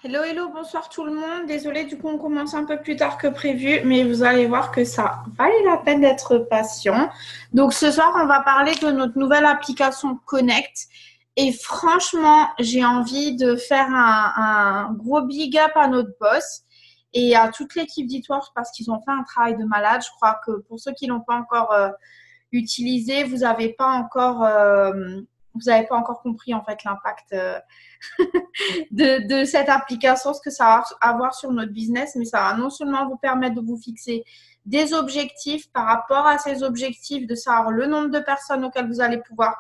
Hello, hello, bonsoir tout le monde. Désolée, du coup, on commence un peu plus tard que prévu, mais vous allez voir que ça valait la peine d'être patient. Donc, ce soir, on va parler de notre nouvelle application Connect. Et franchement, j'ai envie de faire un gros big up à notre boss et à toute l'équipe d'Eatworks parce qu'ils ont fait un travail de malade. Je crois que pour ceux qui l'ont pas encore utilisé, vous avez pas encore compris en fait l'impact de cette application, ce que ça va avoir sur notre business, mais ça va non seulement vous permettre de vous fixer des objectifs par rapport à ces objectifs, de savoir le nombre de personnes auxquelles vous allez pouvoir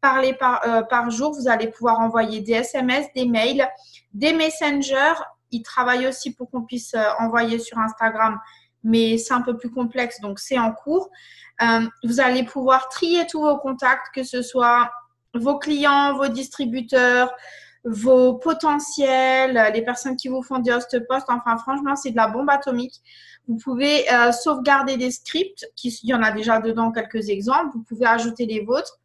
parler par jour. Vous allez pouvoir envoyer des SMS, des mails, des messengers. Ils travaillent aussi pour qu'on puisse envoyer sur Instagram, mais c'est un peu plus complexe, donc c'est en cours. Vous allez pouvoir trier tous vos contacts, que ce soit vos clients, vos distributeurs, vos potentiels, les personnes qui vous font des host posts. Enfin, franchement, c'est de la bombe atomique. Vous pouvez sauvegarder des scripts, il y en a déjà dedans quelques exemples. Vous pouvez ajouter les vôtres.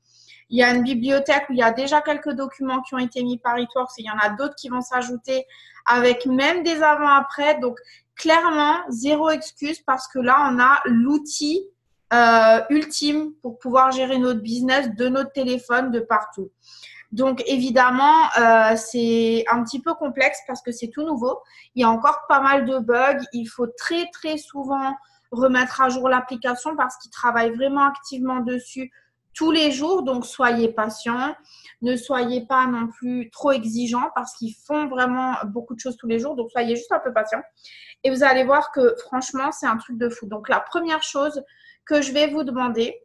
Il y a une bibliothèque où il y a déjà quelques documents qui ont été mis par Eatworks et il y en a d'autres qui vont s'ajouter avec même des avant-après. Donc, clairement, zéro excuse parce que là, on a l'outil ultime pour pouvoir gérer notre business de notre téléphone de partout. Donc, évidemment, c'est un petit peu complexe parce que c'est tout nouveau. Il y a encore pas mal de bugs. Il faut très, très souvent remettre à jour l'application parce qu'ils travaillent vraiment activement dessus tous les jours. Donc, soyez patients. Ne soyez pas non plus trop exigeants parce qu'ils font vraiment beaucoup de choses tous les jours. Donc, soyez juste un peu patients. Et vous allez voir que franchement, c'est un truc de fou. Donc, la première chose que je vais vous demander,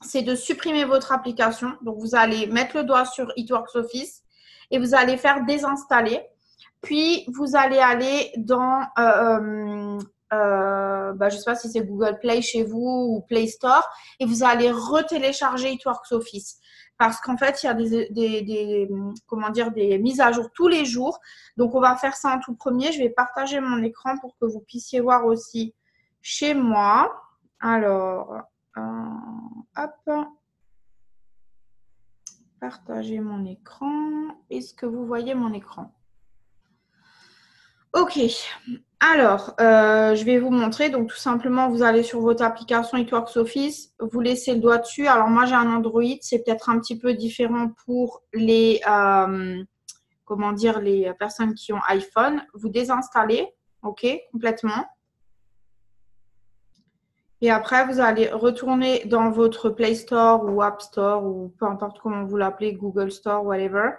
c'est de supprimer votre application. Donc, vous allez mettre le doigt sur Eatworks Office et vous allez faire désinstaller. Puis, vous allez aller dans, je ne sais pas si c'est Google Play chez vous ou Play Store, et vous allez retélécharger Eatworks Office. Parce qu'en fait, il y a des mises à jour tous les jours. Donc, on va faire ça en tout premier. Je vais partager mon écran pour que vous puissiez voir aussi chez moi. Alors, hop, partager mon écran. Est-ce que vous voyez mon écran? Ok. Alors, je vais vous montrer. Donc, tout simplement, vous allez sur votre application Eatworks Office, vous laissez le doigt dessus. Alors, moi, j'ai un Android. C'est peut-être un petit peu différent pour les personnes qui ont iPhone. Vous désinstallez, ok, complètement. Et après, vous allez retourner dans votre Play Store ou App Store ou peu importe comment vous l'appelez, Google Store, whatever.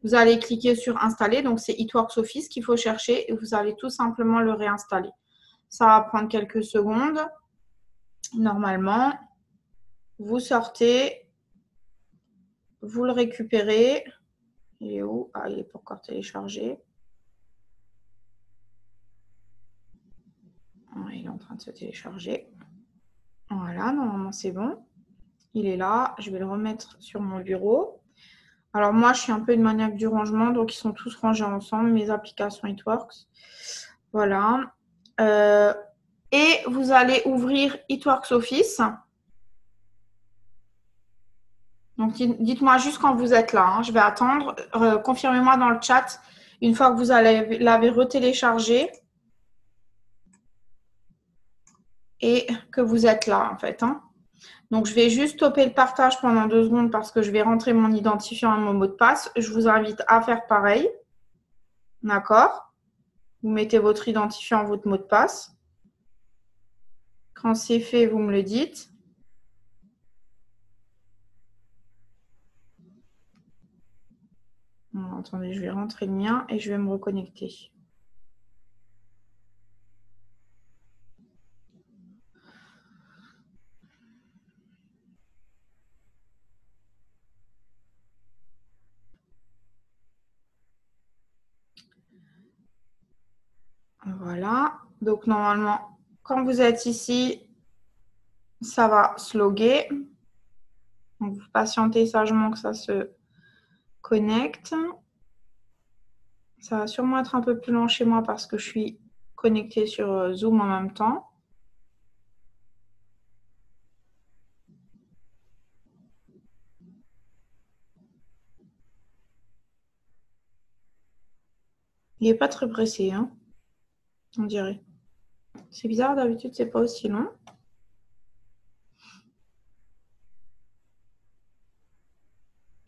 Vous allez cliquer sur Installer. Donc, c'est Eatworks Office qu'il faut chercher et vous allez tout simplement le réinstaller. Ça va prendre quelques secondes. Normalement, vous sortez, vous le récupérez. Il est où? Ah, il n'est pas encore téléchargé. Il est en train de se télécharger. Voilà, normalement, c'est bon. Il est là. Je vais le remettre sur mon bureau. Alors moi, je suis un peu une maniaque du rangement, donc ils sont tous rangés ensemble, mes applications Eatworks. Voilà. Et vous allez ouvrir Eatworks Office. Donc dites-moi juste quand vous êtes là, hein. Je vais attendre. Confirmez-moi dans le chat une fois que vous l'avez retéléchargé et que vous êtes là en fait, hein. Donc, je vais juste stopper le partage pendant 2 secondes parce que je vais rentrer mon identifiant et mon mot de passe. Je vous invite à faire pareil. D'accord? Vous mettez votre identifiant, votre mot de passe. Quand c'est fait, vous me le dites. Bon, attendez, je vais rentrer le mien et je vais me reconnecter. Voilà. Donc, normalement, quand vous êtes ici, ça va se loguer. Donc, vous patientez sagement que ça se connecte. Ça va sûrement être un peu plus long chez moi parce que je suis connectée sur Zoom en même temps. Il n'est pas très pressé, hein, on dirait. C'est bizarre, d'habitude, c'est pas aussi long.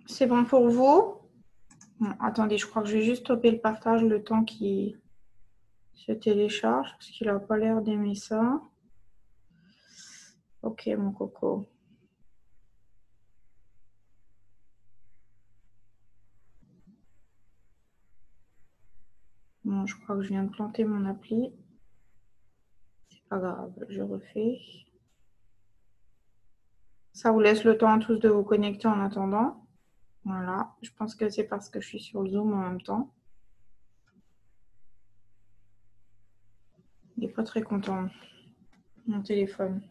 C'est bon pour vous? Bon, attendez, je crois que je vais juste stopper le partage le temps qu'il se télécharge parce qu'il n'a pas l'air d'aimer ça. Ok, mon coco. Bon, je crois que je viens de planter mon appli. C'est pas grave, je refais. Ça vous laisse le temps à tous de vous connecter en attendant. Voilà, je pense que c'est parce que je suis sur Zoom en même temps. Il n'est pas très content, mon téléphone.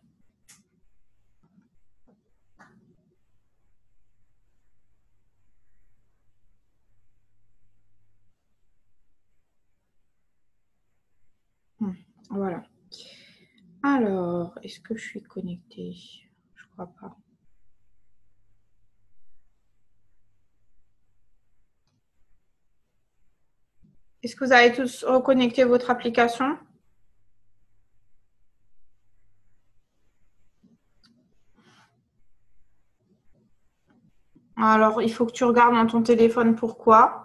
Voilà. Alors, est-ce que je suis connectée? Je crois pas. Est-ce que vous avez tous reconnecté votre application? Alors, il faut que tu regardes dans ton téléphone pourquoi.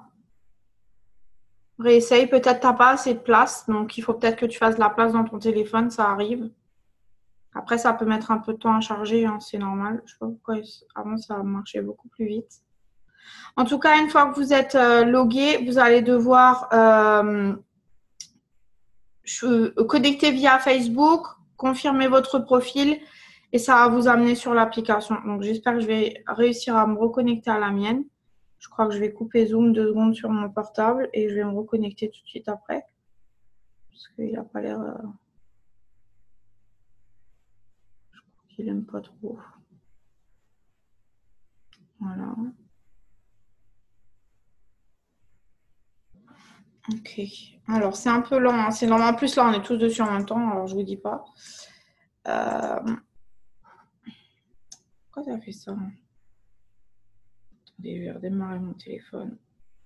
Réessaye, peut-être tu n'as pas assez de place, donc il faut peut-être que tu fasses de la place dans ton téléphone, ça arrive. Après, ça peut mettre un peu de temps à charger, hein, c'est normal. Je ne sais pas pourquoi avant ça marchait beaucoup plus vite. En tout cas, une fois que vous êtes logué, vous allez devoir connecter via Facebook, confirmer votre profil et ça va vous amener sur l'application. Donc, j'espère que je vais réussir à me reconnecter à la mienne. Je crois que je vais couper Zoom 2 secondes sur mon portable et je vais me reconnecter tout de suite après. Parce qu'il n'a pas l'air... Je crois qu'il n'aime pas trop. Voilà. Ok. Alors, c'est un peu lent. Hein. C'est normal. En plus, là, on est tous dessus en même temps. Alors, je ne vous dis pas. Pourquoi ça fait ça? Attendez, je vais redémarrer mon téléphone.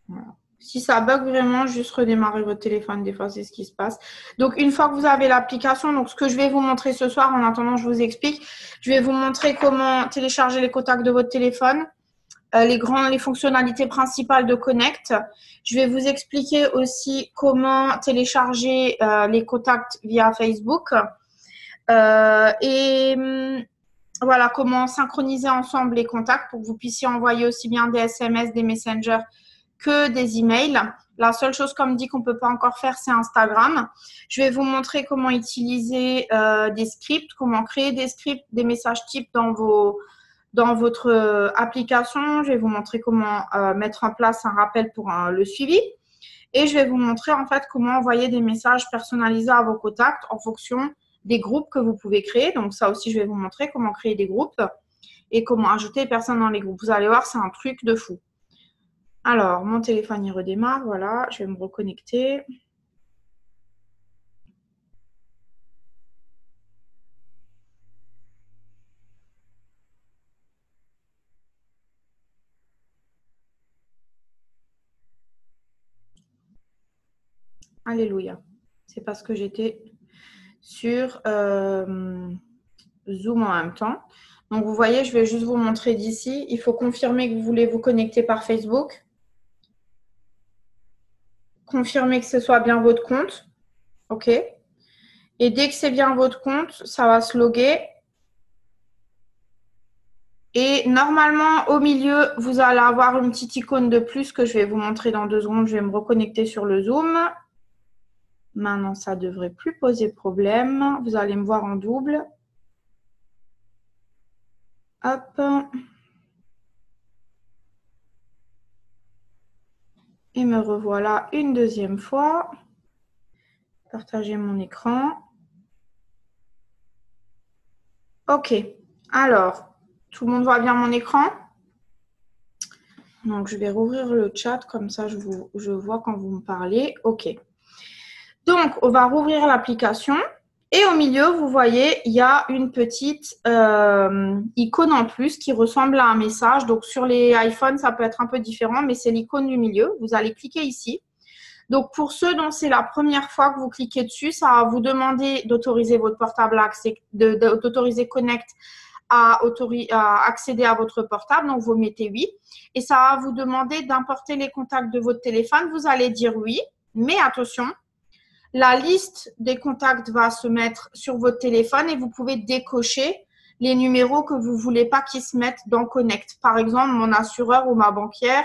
Voilà. Si ça bug vraiment, juste redémarrer votre téléphone. Des fois, c'est ce qui se passe. Donc, une fois que vous avez l'application, donc ce que je vais vous montrer ce soir, en attendant, je vous explique. Je vais vous montrer comment télécharger les contacts de votre téléphone, les fonctionnalités principales de Connect. Je vais vous expliquer aussi comment télécharger les contacts via Facebook. Voilà, comment synchroniser ensemble les contacts pour que vous puissiez envoyer aussi bien des SMS, des messengers que des emails. La seule chose, comme dit, qu'on ne peut pas encore faire, c'est Instagram. Je vais vous montrer comment utiliser des scripts, comment créer des scripts, des messages types dans votre application. Je vais vous montrer comment mettre en place un rappel pour le suivi. Et je vais vous montrer en fait comment envoyer des messages personnalisés à vos contacts en fonction des groupes que vous pouvez créer. Donc ça aussi, je vais vous montrer comment créer des groupes et comment ajouter les personnes dans les groupes. Vous allez voir, c'est un truc de fou. Alors, mon téléphone, il redémarre. Voilà, je vais me reconnecter. Alléluia. C'est parce que j'étais sur Zoom en même temps. Donc, vous voyez, je vais juste vous montrer d'ici. Il faut confirmer que vous voulez vous connecter par Facebook. Confirmer que ce soit bien votre compte. OK. Et dès que c'est bien votre compte, ça va se loguer. Et normalement, au milieu, vous allez avoir une petite icône de plus que je vais vous montrer dans 2 secondes. Je vais me reconnecter sur le Zoom. Maintenant, ça ne devrait plus poser problème. Vous allez me voir en double. Hop. Et me revoilà une deuxième fois. Partager mon écran. OK. Alors, tout le monde voit bien mon écran? Donc, je vais rouvrir le chat. Comme ça, je vois quand vous me parlez. OK. Donc, on va rouvrir l'application. Et au milieu, vous voyez, il y a une petite icône en plus qui ressemble à un message. Donc, sur les iPhones, ça peut être un peu différent, mais c'est l'icône du milieu. Vous allez cliquer ici. Donc, pour ceux dont c'est la première fois que vous cliquez dessus, ça va vous demander d'autoriser votre portable à accès, d'autoriser Connect à accéder à votre portable. Donc, vous mettez oui. Et ça va vous demander d'importer les contacts de votre téléphone. Vous allez dire oui, mais attention, la liste des contacts va se mettre sur votre téléphone et vous pouvez décocher les numéros que vous ne voulez pas qu'ils se mettent dans Connect. Par exemple, mon assureur ou ma banquière,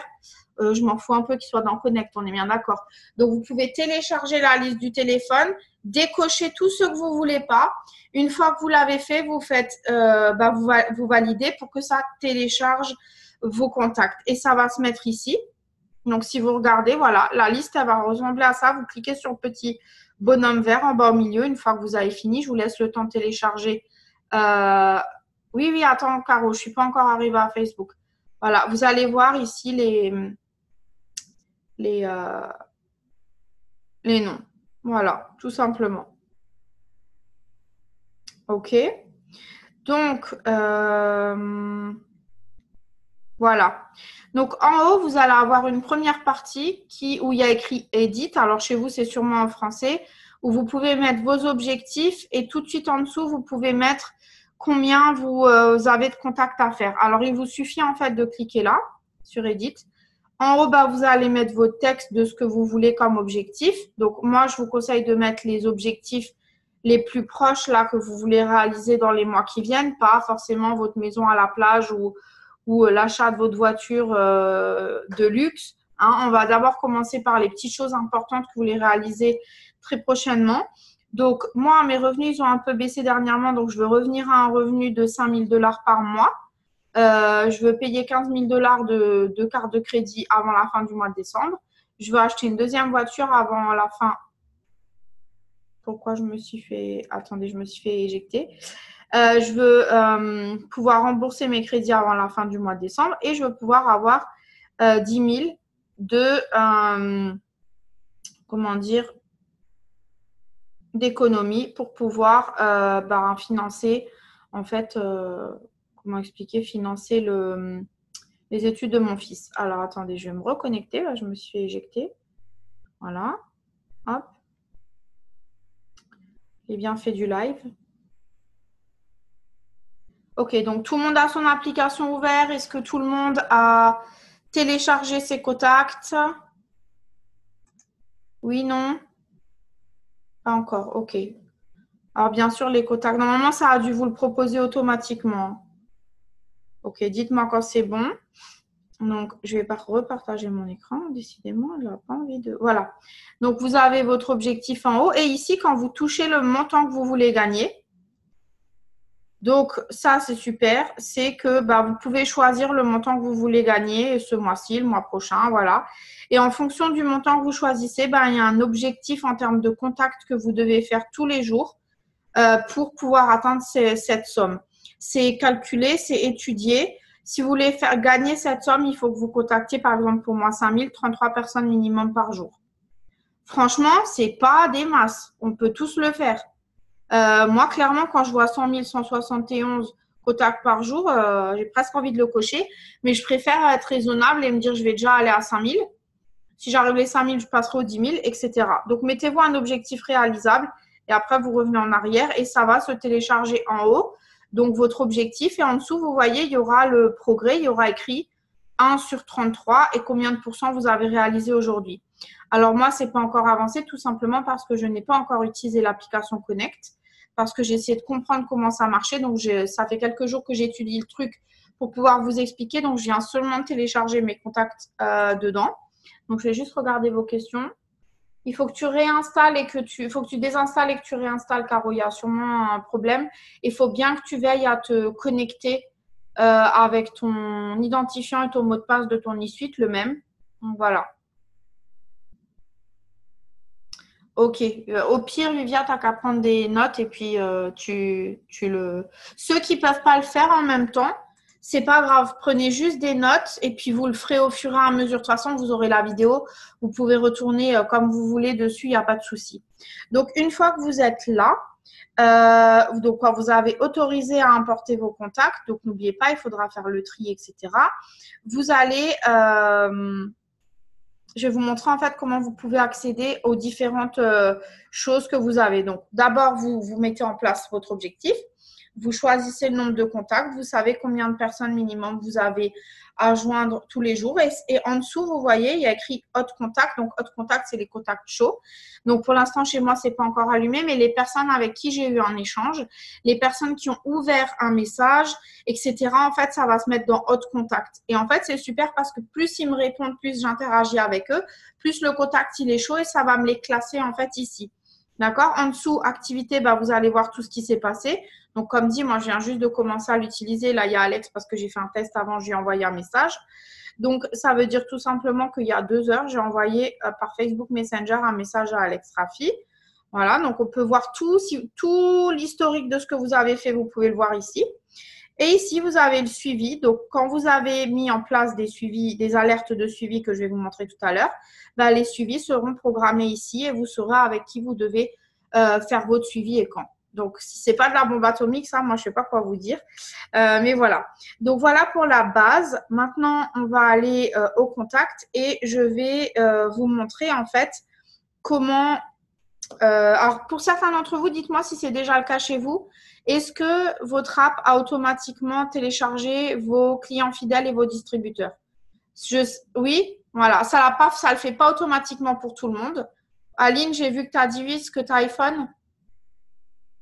je m'en fous un peu qu'ils soient dans Connect, on est bien d'accord. Donc, vous pouvez télécharger la liste du téléphone, décocher tout ce que vous ne voulez pas. Une fois que vous l'avez fait, vous faites, vous validez pour que ça télécharge vos contacts. Et ça va se mettre ici. Donc, si vous regardez, voilà, la liste, elle va ressembler à ça. Vous cliquez sur le petit bonhomme vert en bas au milieu. Une fois que vous avez fini, je vous laisse le temps de télécharger. Oui, attends, Caro, je ne suis pas encore arrivée à Facebook. Voilà, vous allez voir ici les noms. Voilà, tout simplement. OK. Donc, voilà. Donc, en haut, vous allez avoir une première partie où il y a écrit « Edit ». Alors, chez vous, c'est sûrement en français, où vous pouvez mettre vos objectifs et tout de suite en dessous, vous pouvez mettre combien vous avez de contacts à faire. Alors, il vous suffit en fait de cliquer là, sur « Edit ». En haut, vous allez mettre votre texte de ce que vous voulez comme objectif. Donc, moi, je vous conseille de mettre les objectifs les plus proches là que vous voulez réaliser dans les mois qui viennent, pas forcément votre maison à la plage ou l'achat de votre voiture de luxe. Hein. On va d'abord commencer par les petites choses importantes que vous voulez réaliser très prochainement. Donc, moi, mes revenus, ils ont un peu baissé dernièrement, donc je veux revenir à un revenu de 5 000 $ par mois. Je veux payer 15 000 $ de carte de crédit avant la fin du mois de décembre. Je veux acheter une deuxième voiture avant la fin. Pourquoi je me suis fait… Attendez, je me suis fait éjecter. Je veux pouvoir rembourser mes crédits avant la fin du mois de décembre et je veux pouvoir avoir 10 000 de, comment dire, d'économie pour pouvoir financer, en fait, comment expliquer, financer les études de mon fils. Alors, attendez, je vais me reconnecter. Là, je me suis fait éjecter. Voilà. Hop. J'ai bien fait du live. Ok, donc tout le monde a son application ouverte. Est-ce que tout le monde a téléchargé ses contacts? Oui, non? Pas encore, ok. Alors, bien sûr, les contacts, normalement, ça a dû vous le proposer automatiquement. Ok, dites-moi quand c'est bon. Donc, je vais repartager mon écran. Décidément, je n'ai pas envie de… Voilà. Donc, vous avez votre objectif en haut. Et ici, quand vous touchez le montant que vous voulez gagner, donc ça, c'est super. C'est que vous pouvez choisir le montant que vous voulez gagner ce mois-ci, le mois prochain. Voilà. Et en fonction du montant que vous choisissez, il y a un objectif en termes de contacts que vous devez faire tous les jours pour pouvoir atteindre cette somme. C'est calculé, c'est étudié. Si vous voulez faire gagner cette somme, il faut que vous contactiez, par exemple, pour moi, 5 000, 33 personnes minimum par jour. Franchement, ce n'est pas des masses. On peut tous le faire. Moi, clairement, quand je vois 100 171 contacts par jour, j'ai presque envie de le cocher. Mais je préfère être raisonnable et me dire, je vais déjà aller à 5 000. Si j'arrive les 5 000, je passerai aux 10 000, etc. Donc, mettez-vous un objectif réalisable et après, vous revenez en arrière et ça va se télécharger en haut. Donc, votre objectif. Et en dessous, vous voyez, il y aura le progrès. Il y aura écrit 1 sur 33 et combien de pourcents vous avez réalisé aujourd'hui. Alors, moi, ce n'est pas encore avancé tout simplement parce que je n'ai pas encore utilisé l'application Connect parce que j'ai essayé de comprendre comment ça marchait. Donc, ça fait quelques jours que j'étudie le truc pour pouvoir vous expliquer. Donc, je viens seulement de télécharger mes contacts dedans. Donc, je vais juste regarder vos questions. Il faut que tu réinstalles et il faut que tu désinstalles et que tu réinstalles, Caro. Il y a sûrement un problème. Il faut bien que tu veilles à te connecter avec ton identifiant et ton mot de passe de ton e-suite, le même. Donc, voilà. Ok. Au pire, Vivia, tu n'as qu'à prendre des notes et puis Ceux qui ne peuvent pas le faire en même temps, c'est pas grave. Prenez juste des notes et puis vous le ferez au fur et à mesure. De toute façon, vous aurez la vidéo. Vous pouvez retourner comme vous voulez dessus. Il n'y a pas de souci. Donc, une fois que vous êtes là, donc quand vous avez autorisé à importer vos contacts, donc n'oubliez pas, il faudra faire le tri, etc. Vous allez… je vais vous montrer en fait comment vous pouvez accéder aux différentes choses que vous avez. Donc, d'abord, vous mettez en place votre objectif. Vous choisissez le nombre de contacts. Vous savez combien de personnes minimum vous avez à joindre tous les jours. Et en dessous, vous voyez, il y a écrit Hot Contact. Donc, Hot Contact, c'est les contacts chauds. Donc, pour l'instant, chez moi, c'est pas encore allumé, mais les personnes avec qui j'ai eu un échange, les personnes qui ont ouvert un message, etc., en fait, ça va se mettre dans Hot Contact. Et en fait, c'est super parce que plus ils me répondent, plus j'interagis avec eux, plus le contact, il est chaud et ça va me les classer, en fait, ici. D'accord? En dessous, activité, bah, vous allez voir tout ce qui s'est passé. Donc, comme dit, moi, je viens juste de commencer à l'utiliser. Là, il y a Alex parce que j'ai fait un test avant, j'ai envoyé un message. Donc, ça veut dire tout simplement qu'il y a 2 heures, j'ai envoyé par Facebook Messenger un message à Alex Rafi. Voilà, donc on peut voir tout l'historique de ce que vous avez fait, vous pouvez le voir ici. Et ici, vous avez le suivi. Donc, quand vous avez mis en place des suivis, des alertes de suivi que je vais vous montrer tout à l'heure, bah, les suivis seront programmés ici et vous saurez avec qui vous devez faire votre suivi et quand. Donc, si ce n'est pas de la bombe atomique, ça, moi, je ne sais pas quoi vous dire. Mais voilà. Donc, voilà pour la base. Maintenant, on va aller au contact et je vais vous montrer, en fait, comment… alors, pour certains d'entre vous, dites-moi si c'est déjà le cas chez vous. Est-ce que votre app a automatiquement téléchargé vos clients fidèles et vos distributeurs? Oui, voilà. Ça ne le fait pas automatiquement pour tout le monde. Aline, j'ai vu que tu as dit oui, que tu as iPhone.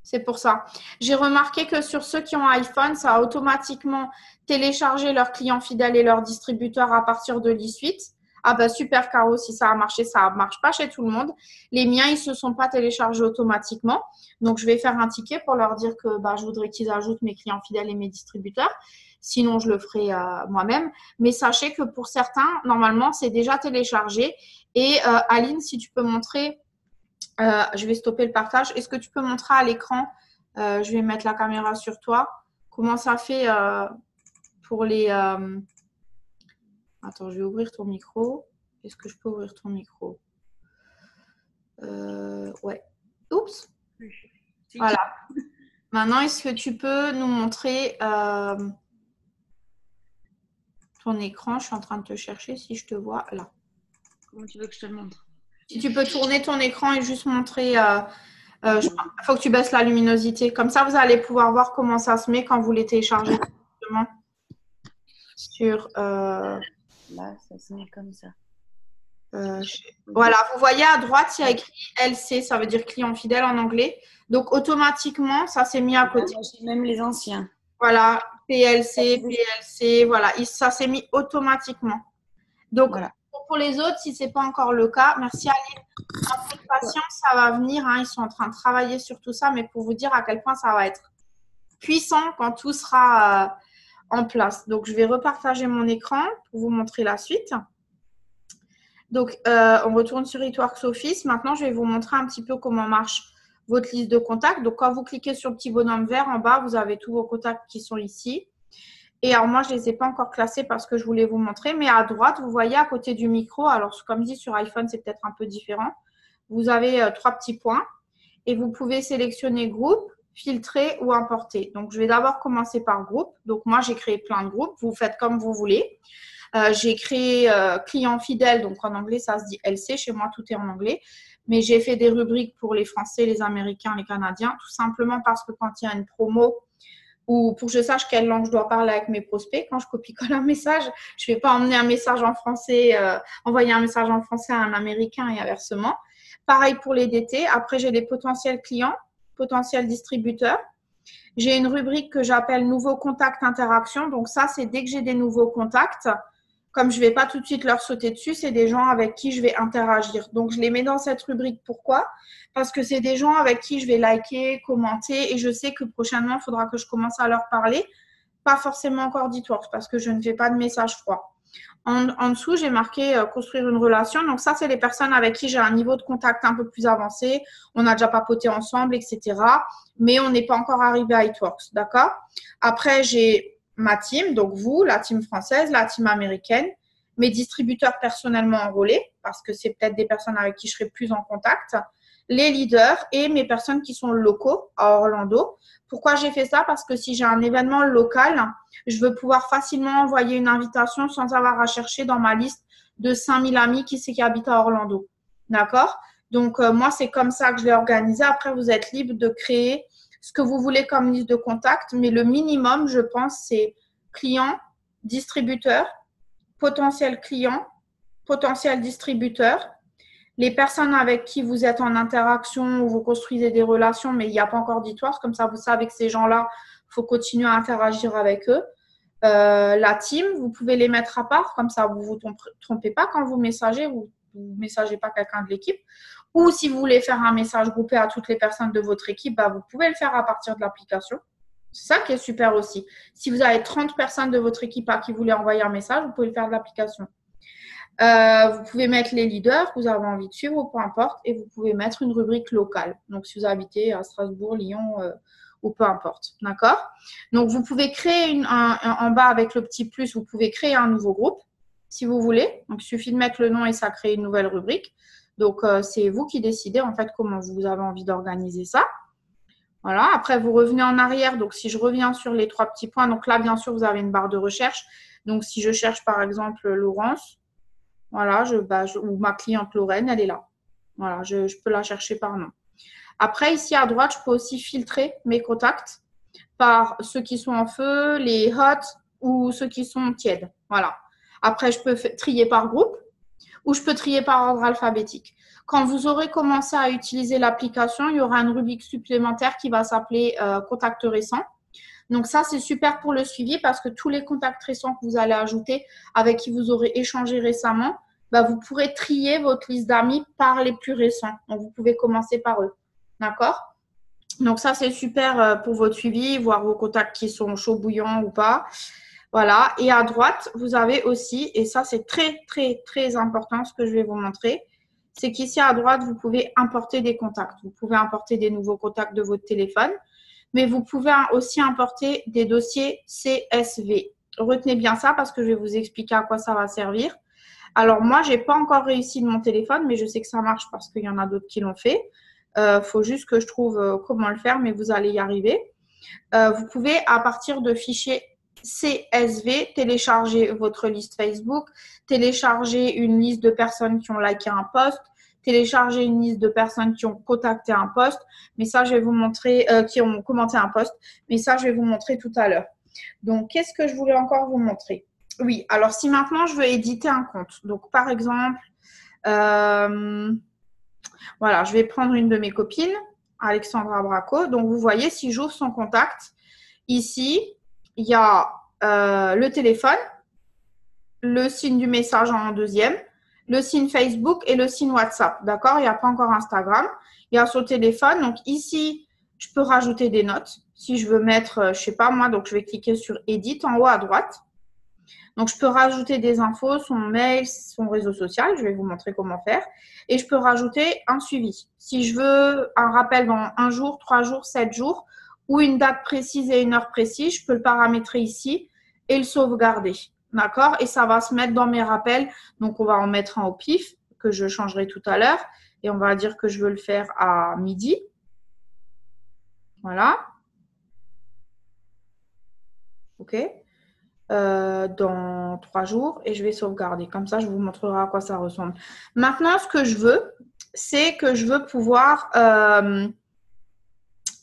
C'est pour ça. J'ai remarqué que sur ceux qui ont iPhone, ça a automatiquement téléchargé leurs clients fidèles et leurs distributeurs à partir de l'e-suite. Ah bah super Caro, si ça a marché, ça ne marche pas chez tout le monde. Les miens, ils ne se sont pas téléchargés automatiquement. Donc, je vais faire un ticket pour leur dire que bah, je voudrais qu'ils ajoutent mes clients fidèles et mes distributeurs. Sinon, je le ferai moi-même. Mais sachez que pour certains, normalement, c'est déjà téléchargé. Et Aline, si tu peux montrer… je vais stopper le partage. Est-ce que tu peux montrer à l'écran, je vais mettre la caméra sur toi, comment ça fait pour les… Attends, je vais ouvrir ton micro. Est-ce que je peux ouvrir ton micro? Ouais. Oups. Voilà. Maintenant, est-ce que tu peux nous montrer ton écran? Je suis en train de te chercher si je te vois là. Comment tu veux que je te le montre? Si tu peux tourner ton écran et juste montrer… il faut que tu baisses la luminosité. Comme ça, vous allez pouvoir voir comment ça se met quand vous les téléchargez sur… Là, ça se met comme ça. Voilà, vous voyez à droite, il y a écrit LC, ça veut dire client fidèle en anglais. Donc, automatiquement, ça s'est mis à côté. Même les anciens. Voilà, PLC, PLC, voilà, ça s'est mis automatiquement. Donc, voilà. Pour les autres, si ce n'est pas encore le cas, merci Aline. Un peu de patience, ça va venir. Hein, ils sont en train de travailler sur tout ça, mais pour vous dire à quel point ça va être puissant quand tout sera en place. Donc, je vais repartager mon écran pour vous montrer la suite. Donc, on retourne sur It Works Office. Maintenant, je vais vous montrer un petit peu comment marche votre liste de contacts. Donc, quand vous cliquez sur le petit bonhomme vert en bas, vous avez tous vos contacts qui sont ici. Et alors, moi, je ne les ai pas encore classés parce que je voulais vous montrer. Mais à droite, vous voyez à côté du micro, alors comme dit sur iPhone, c'est peut-être un peu différent. Vous avez 3 petits points et vous pouvez sélectionner groupe, filtrer ou importer. Donc, je vais d'abord commencer par groupe. Donc, moi, j'ai créé plein de groupes. Vous faites comme vous voulez. J'ai créé client fidèle. Donc, en anglais, ça se dit LC. Chez moi, tout est en anglais. Mais j'ai fait des rubriques pour les Français, les Américains, les Canadiens, tout simplement parce que quand il y a une promo ou pour que je sache quelle langue je dois parler avec mes prospects, quand je copie-colle un message, je ne vais pas emmener un message en français, envoyer un message en français à un Américain et inversement. Pareil pour les DT. Après, j'ai les potentiels clients, potentiels distributeurs. J'ai une rubrique que j'appelle nouveaux contacts interaction. Donc ça, c'est dès que j'ai des nouveaux contacts, comme je ne vais pas tout de suite leur sauter dessus, c'est des gens avec qui je vais interagir. Donc, je les mets dans cette rubrique. Pourquoi? Parce que c'est des gens avec qui je vais liker, commenter et je sais que prochainement, il faudra que je commence à leur parler. Pas forcément encore d'It Works parce que je ne fais pas de message froid. En dessous, j'ai marqué construire une relation. Donc, ça, c'est les personnes avec qui j'ai un niveau de contact un peu plus avancé. On a déjà papoté ensemble, etc. Mais on n'est pas encore arrivé à It Works. D'accord? Après, j'ai ma team, donc vous, la team française, la team américaine, mes distributeurs personnellement enrôlés, parce que c'est peut-être des personnes avec qui je serai plus en contact, les leaders et mes personnes qui sont locaux à Orlando. Pourquoi j'ai fait ça? Parce que si j'ai un événement local, je veux pouvoir facilement envoyer une invitation sans avoir à chercher dans ma liste de 5000 amis qui habitent à Orlando. D'accord? Donc, moi, c'est comme ça que je l'ai organisé. Après, vous êtes libre de créer ce que vous voulez comme liste de contacts. Mais le minimum, je pense, c'est client, distributeur, potentiel client, potentiel distributeur, les personnes avec qui vous êtes en interaction ou vous construisez des relations, mais il n'y a pas encore d'histoire. Comme ça, vous savez que ces gens-là, il faut continuer à interagir avec eux. La team, vous pouvez les mettre à part. Comme ça, vous ne vous trompez pas quand vous messagez. Vous ne messagez pas quelqu'un de l'équipe. Ou si vous voulez faire un message groupé à toutes les personnes de votre équipe, bah, vous pouvez le faire à partir de l'application. C'est ça qui est super aussi. Si vous avez 30 personnes de votre équipe à qui vous voulez envoyer un message, vous pouvez le faire de l'application. Vous pouvez mettre les leaders que vous avez envie de suivre ou peu importe. Et vous pouvez mettre une rubrique locale. Donc, si vous habitez à Strasbourg, Lyon ou peu importe. D'accord? Donc, vous pouvez créer en bas avec le petit plus, vous pouvez créer un nouveau groupe si vous voulez. Donc, il suffit de mettre le nom et ça crée une nouvelle rubrique. Donc, c'est vous qui décidez en fait comment vous avez envie d'organiser ça. Voilà. Après, vous revenez en arrière. Donc, si je reviens sur les 3 petits points, donc là, bien sûr, vous avez une barre de recherche. Donc, si je cherche par exemple Laurence, voilà, ou ma cliente Lorraine, elle est là. Voilà, je peux la chercher par nom. Après, ici à droite, je peux aussi filtrer mes contacts par ceux qui sont en feu, les hot ou ceux qui sont tièdes. Voilà. Après, je peux trier par groupe ou je peux trier par ordre alphabétique. Quand vous aurez commencé à utiliser l'application, il y aura une rubrique supplémentaire qui va s'appeler contacts récents. Donc ça, c'est super pour le suivi parce que tous les contacts récents que vous allez ajouter, avec qui vous aurez échangé récemment, bah, vous pourrez trier votre liste d'amis par les plus récents. Donc, vous pouvez commencer par eux. D'accord? Donc ça, c'est super pour votre suivi, voir vos contacts qui sont chauds, bouillants ou pas. Voilà. Et à droite, vous avez aussi, et ça, c'est très, très, très important ce que je vais vous montrer, c'est qu'ici à droite, vous pouvez importer des contacts. Vous pouvez importer des nouveaux contacts de votre téléphone. Mais vous pouvez aussi importer des dossiers CSV. Retenez bien ça parce que je vais vous expliquer à quoi ça va servir. Alors, moi, je n'ai pas encore réussi de mon téléphone, mais je sais que ça marche parce qu'il y en a d'autres qui l'ont fait. Faut juste que je trouve comment le faire, mais vous allez y arriver. Vous pouvez, à partir de fichiers CSV, télécharger votre liste Facebook, télécharger une liste de personnes qui ont liké un post, télécharger une liste de personnes qui ont contacté un post, mais ça, je vais vous montrer, qui ont commenté un post, mais ça, je vais vous montrer tout à l'heure. Donc, qu'est-ce que je voulais encore vous montrer? Oui, alors si maintenant, je veux éditer un compte. Donc, par exemple, voilà, je vais prendre une de mes copines, Alexandra Braco. Donc, vous voyez, si j'ouvre son contact, ici, il y a le téléphone, le signe du message en deuxième, le signe Facebook et le signe WhatsApp. D'accord? Il n'y a pas encore Instagram. Il y a son téléphone. Donc, ici, je peux rajouter des notes. Si je veux mettre, je ne sais pas moi, donc je vais cliquer sur Edit en haut à droite. Donc, je peux rajouter des infos, son mail, son réseau social. Je vais vous montrer comment faire. Et je peux rajouter un suivi. Si je veux un rappel dans 1 jour, 3 jours, 7 jours ou une date précise et une heure précise, je peux le paramétrer ici et le sauvegarder. D'accord? Et ça va se mettre dans mes rappels. Donc, on va en mettre un au pif que je changerai tout à l'heure. Et on va dire que je veux le faire à midi. Voilà. OK? Dans 3 jours et je vais sauvegarder. Comme ça, je vous montrerai à quoi ça ressemble. Maintenant, ce que je veux, c'est que je veux pouvoir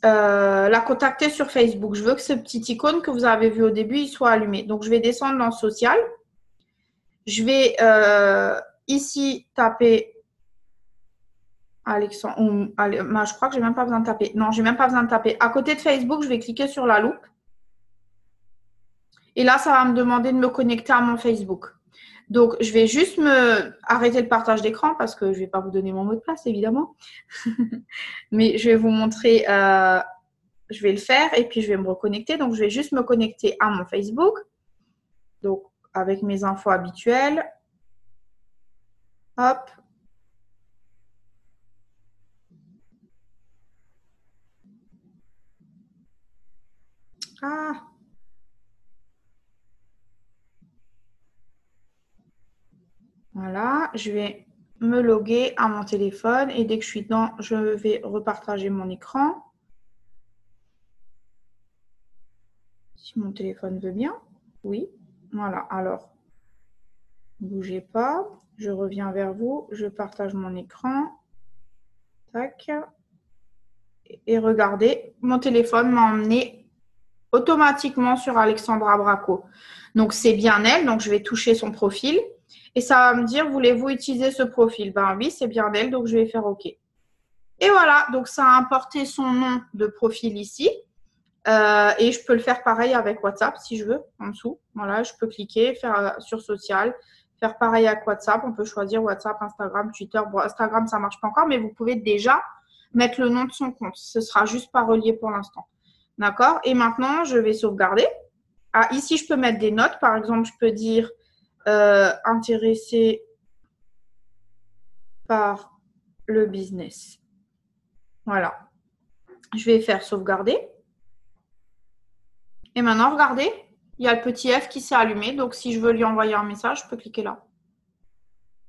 la contacter sur Facebook. Je veux que ce petit icône que vous avez vu au début, il soit allumé. Donc, je vais descendre dans Social. Je vais ici taper Alexandre. Je crois que je n'ai même pas besoin de taper. Non, je n'ai même pas besoin de taper. À côté de Facebook, je vais cliquer sur la loupe. Et là, ça va me demander de me connecter à mon Facebook. Donc, je vais juste arrêter le partage d'écran parce que je ne vais pas vous donner mon mot de passe, évidemment. Mais je vais vous montrer, je vais le faire et puis je vais me reconnecter. Donc, je vais juste me connecter à mon Facebook. Donc, avec mes infos habituelles. Hop. Ah. Voilà, je vais me loguer à mon téléphone et dès que je suis dedans, je vais repartager mon écran. Si mon téléphone veut bien. Oui. Voilà, alors, ne bougez pas. Je reviens vers vous. Je partage mon écran. Tac. Et regardez, mon téléphone m'a emmené automatiquement sur Alexandra Braco. Donc, c'est bien elle. Donc, je vais toucher son profil. Et ça va me dire, voulez-vous utiliser ce profil? Ben oui, c'est bien elle. Donc, je vais faire OK. Et voilà. Donc, ça a importé son nom de profil ici. Et je peux le faire pareil avec WhatsApp si je veux, en dessous. Voilà, je peux cliquer, faire sur social, faire pareil avec WhatsApp. On peut choisir WhatsApp, Instagram, Twitter. Bon, Instagram, ça ne marche pas encore, mais vous pouvez déjà mettre le nom de son compte. Ce sera juste pas relié pour l'instant. D'accord? Et maintenant, je vais sauvegarder. Ah, ici, je peux mettre des notes. Par exemple, je peux dire intéressé par le business. Voilà. Je vais faire sauvegarder. Et maintenant, regardez, il y a le petit F qui s'est allumé. Donc, si je veux lui envoyer un message, je peux cliquer là.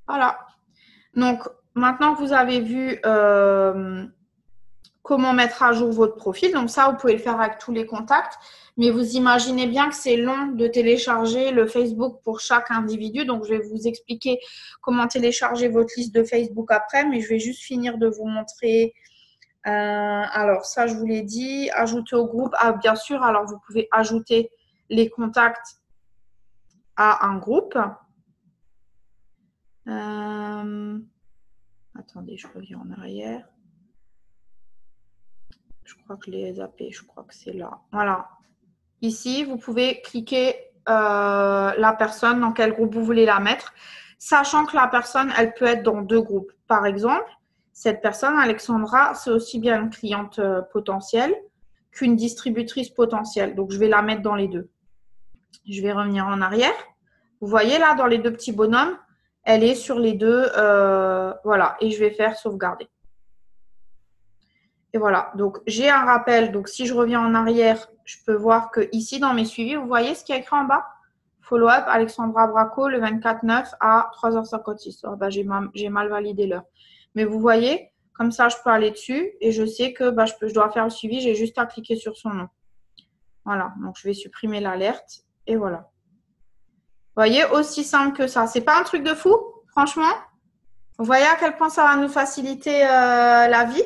Voilà. Donc, maintenant que vous avez vu comment mettre à jour votre profil, donc ça, vous pouvez le faire avec tous les contacts. Mais vous imaginez bien que c'est long de télécharger le Facebook pour chaque individu. Donc, je vais vous expliquer comment télécharger votre liste de Facebook après. Mais je vais juste finir de vous montrer. Alors, ça, je vous l'ai dit. Ajouter au groupe. Ah, bien sûr, alors vous pouvez ajouter les contacts à un groupe. Attendez, je reviens en arrière. Je crois que je l'ai zappé. Je crois que c'est là. Voilà. Ici, vous pouvez cliquer la personne dans quel groupe vous voulez la mettre, sachant que la personne, elle peut être dans deux groupes. Par exemple, cette personne, Alexandra, c'est aussi bien une cliente potentielle qu'une distributrice potentielle. Donc, je vais la mettre dans les deux. Je vais revenir en arrière. Vous voyez là, dans les deux petits bonhommes, elle est sur les deux. Voilà. Et je vais faire sauvegarder. Et voilà. Donc, j'ai un rappel. Donc, si je reviens en arrière, je peux voir que ici, dans mes suivis, vous voyez ce qui est écrit en bas? Follow-up, Alexandra Braco, le 24/9 à 3h56. Oh, bah, j'ai mal validé l'heure. Mais vous voyez, comme ça, je peux aller dessus et je sais que bah, je dois faire le suivi. J'ai juste à cliquer sur son nom. Voilà. Donc, je vais supprimer l'alerte. Et voilà. Vous voyez, aussi simple que ça. C'est pas un truc de fou, franchement. Vous voyez à quel point ça va nous faciliter la vie.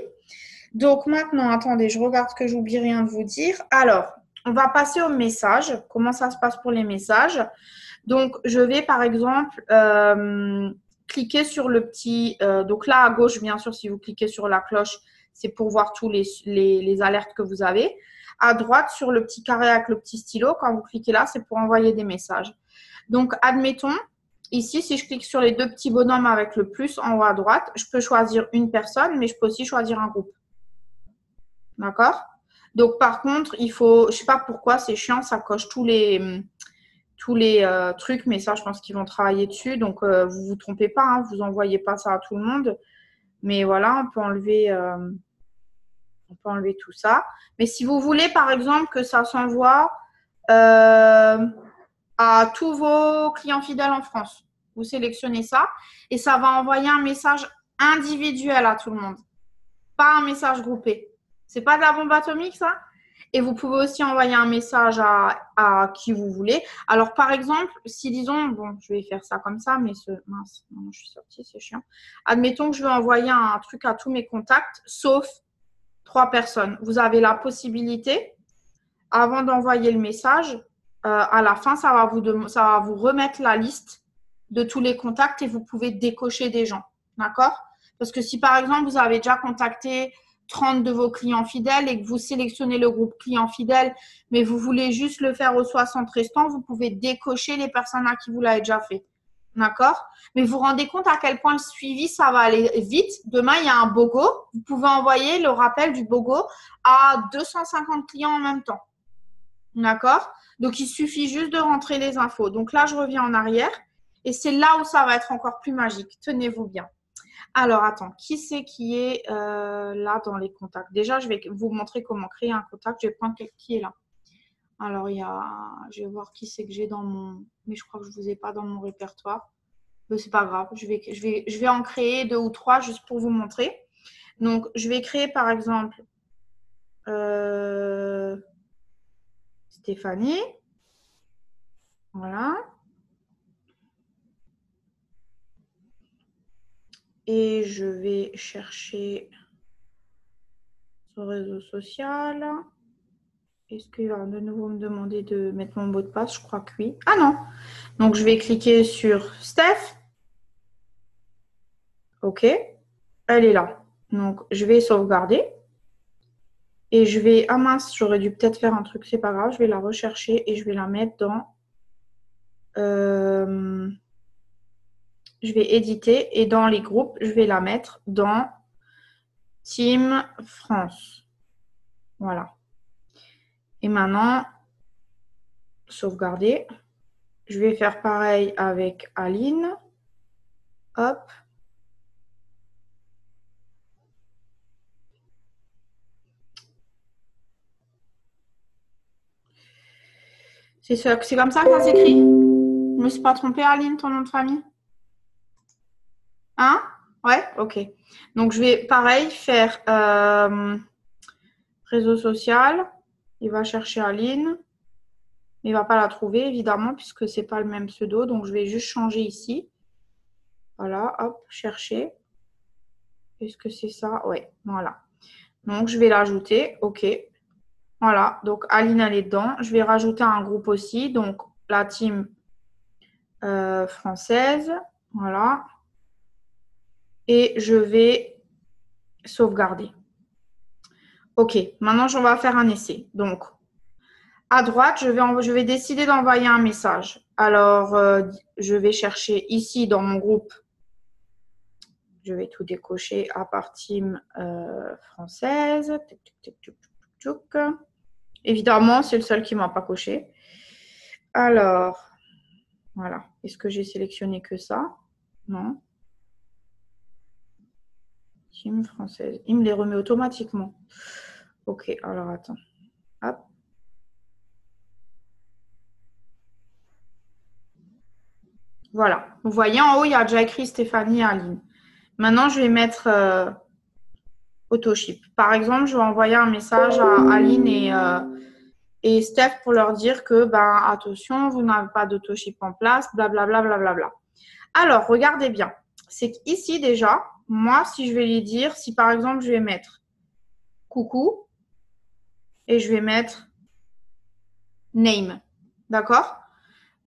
Donc maintenant, attendez, je regarde que j'oublie rien de vous dire. Alors, on va passer aux messages. Comment ça se passe pour les messages? Donc, je vais par exemple cliquer sur le petit… donc là, à gauche, bien sûr, si vous cliquez sur la cloche, c'est pour voir tous les alertes que vous avez. À droite, sur le petit carré avec le petit stylo, quand vous cliquez là, c'est pour envoyer des messages. Donc, admettons, ici, si je clique sur les deux petits bonhommes avec le plus en haut à droite, je peux choisir une personne, mais je peux aussi choisir un groupe. D'accord? Donc, par contre, il faut… Je ne sais pas pourquoi, c'est chiant, ça coche tous les trucs, mais ça, je pense qu'ils vont travailler dessus. Donc, vous ne vous trompez pas, hein, vous n'envoyez pas ça à tout le monde. Mais voilà, on peut enlever tout ça. Mais si vous voulez, par exemple, que ça s'envoie à tous vos clients fidèles en France, vous sélectionnez ça et ça va envoyer un message individuel à tout le monde, pas un message groupé. C'est pas de la bombe atomique, ça? Et vous pouvez aussi envoyer un message à qui vous voulez. Alors, par exemple, si disons, bon, je vais faire ça comme ça, mais mince, non, je suis sortie, c'est chiant. Admettons que je veux envoyer un truc à tous mes contacts, sauf 3 personnes. Vous avez la possibilité, avant d'envoyer le message, à la fin, ça va vous remettre la liste de tous les contacts et vous pouvez décocher des gens. D'accord? Parce que si, par exemple, vous avez déjà contacté 30 de vos clients fidèles et que vous sélectionnez le groupe clients fidèles, mais vous voulez juste le faire aux 60 restants, vous pouvez décocher les personnes à qui vous l'avez déjà fait. D'accord? Mais vous vous rendez compte à quel point le suivi, ça va aller vite. Demain, il y a un BOGO. Vous pouvez envoyer le rappel du BOGO à 250 clients en même temps. D'accord? Donc, il suffit juste de rentrer les infos. Donc là, je reviens en arrière et c'est là où ça va être encore plus magique. Tenez-vous bien. Alors, attends, qui c'est qui est là dans les contacts? Déjà, je vais vous montrer comment créer un contact. Je vais prendre qui est là. Alors, je vais voir qui c'est que j'ai dans mon… Mais je crois que je ne vous ai pas dans mon répertoire. Mais c'est pas grave. Je vais en créer 2 ou 3 juste pour vous montrer. Donc, je vais créer par exemple Stéphanie. Voilà. Et je vais chercher son réseau social. Est-ce qu'il va de nouveau me demander de mettre mon mot de passe? Je crois que oui. Ah non. Donc, je vais cliquer sur Steph. OK. Elle est là. Donc, je vais sauvegarder. Et je vais... Ah mince, j'aurais dû peut-être faire un truc. C'est pas grave. Je vais la rechercher et je vais la mettre dans... Je vais éditer. Et dans les groupes, je vais la mettre dans Team France. Voilà. Et maintenant, sauvegarder. Je vais faire pareil avec Aline. Hop. C'est comme ça que ça s'écrit? Je ne me suis pas trompée, Aline, ton nom de famille? Hein? Ouais, ok. Donc, je vais pareil faire réseau social. Il va chercher Aline. Il ne va pas la trouver, évidemment, puisque ce n'est pas le même pseudo. Donc, je vais juste changer ici. Voilà, hop, chercher. Est-ce que c'est ça? Ouais, voilà. Donc, je vais l'ajouter. OK. Voilà, donc Aline, elle est dedans. Je vais rajouter un groupe aussi. Donc, la team française. Voilà. Et je vais sauvegarder. OK, maintenant, on va faire un essai. Donc, à droite, je vais décider d'envoyer un message. Alors, je vais chercher ici dans mon groupe. Je vais tout décocher à part team française. Évidemment, c'est le seul qui ne m'a pas coché. Alors, voilà. Est-ce que j'ai sélectionné que ça? Non. Team française. Il me les remet automatiquement. Ok, alors attends. Hop. Voilà. Vous voyez, en haut, il y a déjà écrit Stéphanie et Aline. Maintenant, je vais mettre Autoship. Par exemple, je vais envoyer un message à Aline et Steph pour leur dire que, ben, attention, vous n'avez pas d'autoship en place, blablabla, blablabla. Alors, regardez bien. C'est qu'ici, déjà, moi, si je vais lui dire, si par exemple, je vais mettre coucou et je vais mettre name, d'accord?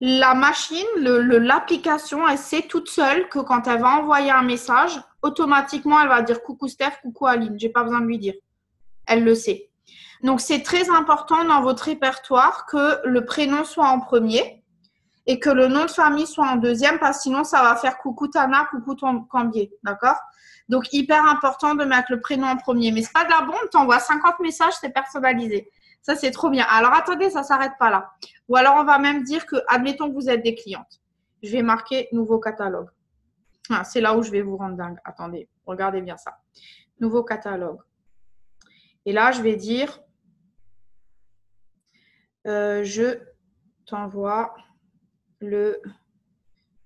La machine, l'application, elle sait toute seule que quand elle va envoyer un message, automatiquement, elle va dire coucou Steph, coucou Aline. Je n'ai pas besoin de lui dire. Elle le sait. Donc, c'est très important dans votre répertoire que le prénom soit en premier et que le nom de famille soit en deuxième, parce que sinon, ça va faire coucou Tana, coucou Cambier, d'accord? Donc, hyper important de mettre le prénom en premier. Mais ce n'est pas de la bombe, tu envoies 50 messages, c'est personnalisé. Ça, c'est trop bien. Alors, attendez, ça ne s'arrête pas là. Ou alors, on va même dire que, admettons que vous êtes des clientes. Je vais marquer nouveau catalogue. Ah, c'est là où je vais vous rendre dingue. Attendez, regardez bien ça. Nouveau catalogue. Et là, je vais dire, je t'envoie le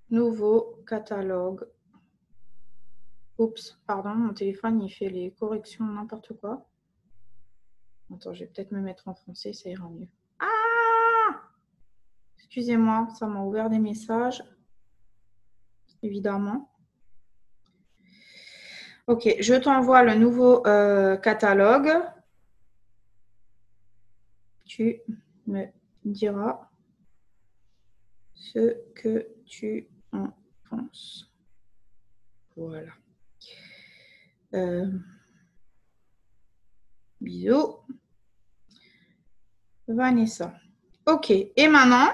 nouveau catalogue. Oups, pardon, mon téléphone, il fait les corrections, n'importe quoi. Attends, je vais peut-être me mettre en français, ça ira mieux. Ah! Excusez-moi, ça m'a ouvert des messages. Évidemment. Ok, je t'envoie le nouveau catalogue. Tu me diras ce que tu en penses. Voilà. Bisous. Vanessa. Ok, et maintenant,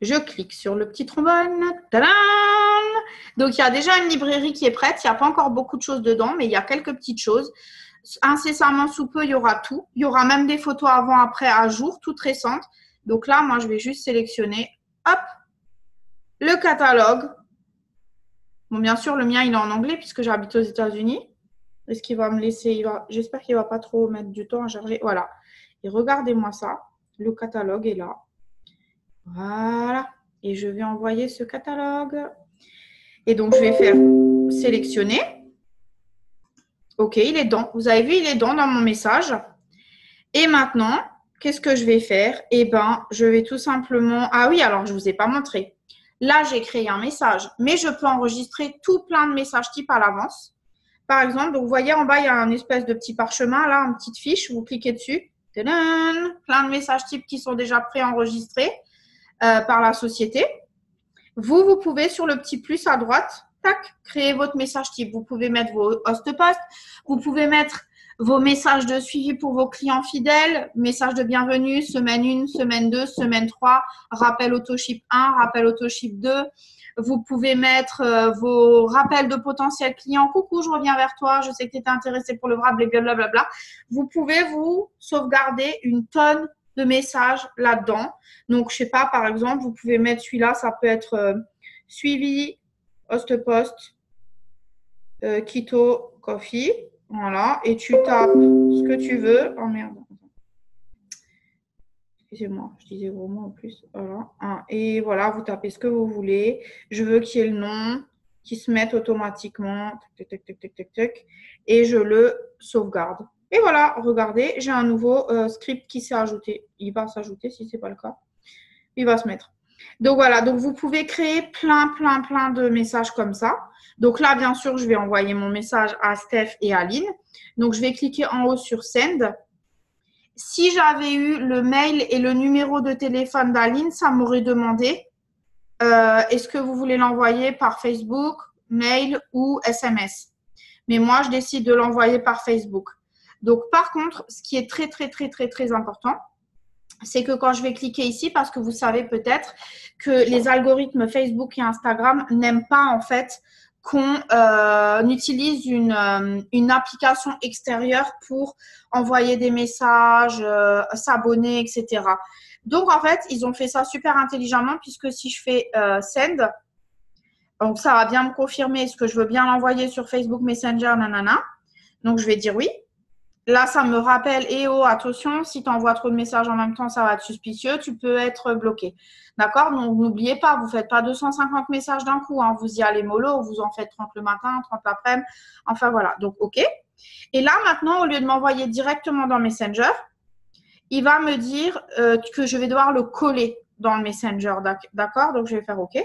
je clique sur le petit trombone. Tadam! Donc, il y a déjà une librairie qui est prête. Il n'y a pas encore beaucoup de choses dedans, mais il y a quelques petites choses. Incessamment sous peu, il y aura tout. Il y aura même des photos avant, après, à jour, toutes récentes. Donc là, moi, je vais juste sélectionner, hop, le catalogue. Bon, bien sûr, le mien, il est en anglais puisque j'habite aux États-Unis. Est-ce qu'il va me laisser, j'espère qu'il ne va pas trop mettre du temps à charger. Voilà. Et regardez-moi ça. Le catalogue est là. Voilà. Et je vais envoyer ce catalogue. Et donc, je vais faire sélectionner. OK, il est dedans. Vous avez vu, il est dedans dans mon message. Et maintenant, qu'est-ce que je vais faire? Eh bien, je vais tout simplement… Ah oui, alors, je ne vous ai pas montré. Là, j'ai créé un message, mais je peux enregistrer tout plein de messages types à l'avance. Par exemple, donc vous voyez en bas, il y a un espèce de petit parchemin, là, une petite fiche, vous cliquez dessus. Tadam, plein de messages types qui sont déjà préenregistrés par la société. Vous pouvez sur le petit plus à droite, tac, créer votre message type. Vous pouvez mettre vos host posts, vous pouvez mettre vos messages de suivi pour vos clients fidèles, message de bienvenue, semaine 1, semaine 2, semaine 3, rappel autoship 1, rappel autoship 2. Vous pouvez mettre vos rappels de potentiels clients. Coucou, je reviens vers toi. Je sais que tu étais intéressé pour le wrap, blablabla. Vous pouvez vous sauvegarder une tonne de messages là-dedans. Donc, je sais pas, par exemple, vous pouvez mettre celui-là. Ça peut être suivi, host post, keto, coffee. Voilà. Et tu tapes ce que tu veux. Oh merde. Excusez-moi, je disais gros mots en plus. Voilà. Et voilà, vous tapez ce que vous voulez. Je veux qu'il y ait le nom qui se mette automatiquement. Tac, tac, tac, tac, tac, tac. Et je le sauvegarde. Et voilà, regardez, j'ai un nouveau script qui s'est ajouté. Il va s'ajouter si ce n'est pas le cas. Il va se mettre. Donc voilà, donc vous pouvez créer plein de messages comme ça. Donc là, bien sûr, je vais envoyer mon message à Steph et à Aline. Donc je vais cliquer en haut sur Send. Si j'avais eu le mail et le numéro de téléphone d'Aline, ça m'aurait demandé est-ce que vous voulez l'envoyer par Facebook, mail ou SMS. Mais moi, je décide de l'envoyer par Facebook. Donc, par contre, ce qui est très important, c'est que quand je vais cliquer ici, parce que vous savez peut-être que les algorithmes Facebook et Instagram n'aiment pas en fait qu'on utilise une application extérieure pour envoyer des messages, s'abonner, etc. Donc, en fait, ils ont fait ça super intelligemment puisque si je fais Send, donc ça va bien me confirmer est-ce que je veux bien l'envoyer sur Facebook Messenger, nanana. Donc, je vais dire oui. Là, ça me rappelle, oh, attention, si tu envoies trop de messages en même temps, ça va être suspicieux, tu peux être bloqué. D'accord? Donc, n'oubliez pas, vous ne faites pas 250 messages d'un coup. Hein. Vous y allez mollo, vous en faites 30 le matin, 30 l'après-midi. Enfin, voilà. Donc, OK. Et là, maintenant, au lieu de m'envoyer directement dans Messenger, il va me dire que je vais devoir le coller dans le Messenger. D'accord? Donc, je vais faire OK.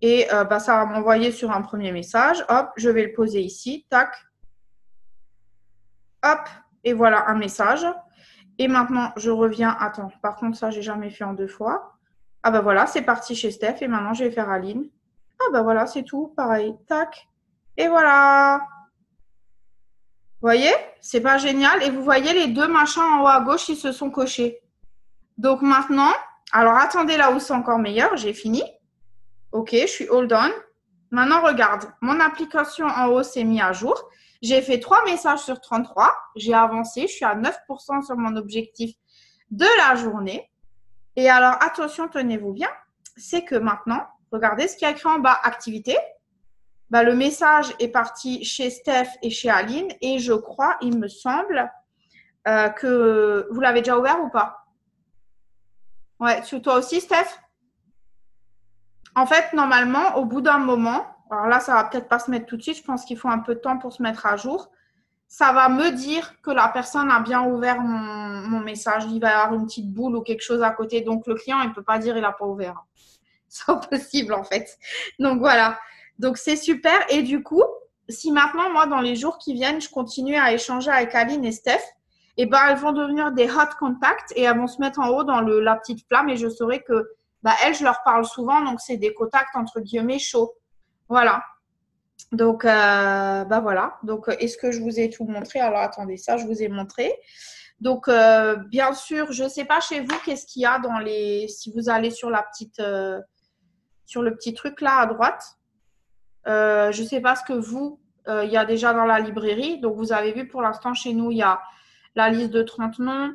Et ça va m'envoyer sur un premier message. Hop, je vais le poser ici. Tac. Hop, et voilà un message. Et maintenant, je reviens. Attends, par contre, ça, j'ai jamais fait en 2 fois. Ah ben voilà, c'est parti chez Steph. Et maintenant, je vais faire Aline. Ah ben voilà, c'est tout. Pareil. Tac. Et voilà. Vous voyez? C'est pas génial. Et vous voyez les deux machins en haut à gauche, ils se sont cochés. Donc maintenant, alors attendez là où c'est encore meilleur. J'ai fini. OK, je suis all done. Maintenant, regarde. Mon application en haut s'est mise à jour. J'ai fait 3 messages sur 33. J'ai avancé. Je suis à 9% sur mon objectif de la journée. Et alors, attention, tenez-vous bien. C'est que maintenant, regardez ce qu'il y a écrit en bas. Activité. Le message est parti chez Steph et chez Aline. Et je crois, il me semble, que vous l'avez déjà ouvert ou pas? Ouais, toi aussi, Steph? En fait, normalement, au bout d'un moment, alors là, ça va peut-être pas se mettre tout de suite. Je pense qu'il faut un peu de temps pour se mettre à jour. Ça va me dire que la personne a bien ouvert mon message. Il va y avoir une petite boule ou quelque chose à côté. Donc, le client, il ne peut pas dire qu'il n'a pas ouvert. C'est impossible, en fait. Donc, voilà. Donc, c'est super. Et du coup, si maintenant, moi, dans les jours qui viennent, je continue à échanger avec Aline et Steph, elles vont devenir des hot contacts et elles vont se mettre en haut dans la petite flamme et je saurai que elles, je leur parle souvent. Donc, c'est des contacts, entre guillemets, chauds. Voilà. Donc, voilà. Donc, est-ce que je vous ai tout montré? Alors, attendez, ça, je vous ai montré. Donc, bien sûr, je ne sais pas chez vous, qu'est-ce qu'il y a dans les… Si vous allez sur la petite… sur le petit truc là à droite. Je ne sais pas ce que vous… il y a déjà dans la librairie. Donc, vous avez vu, pour l'instant, chez nous, il y a la liste de 30 noms.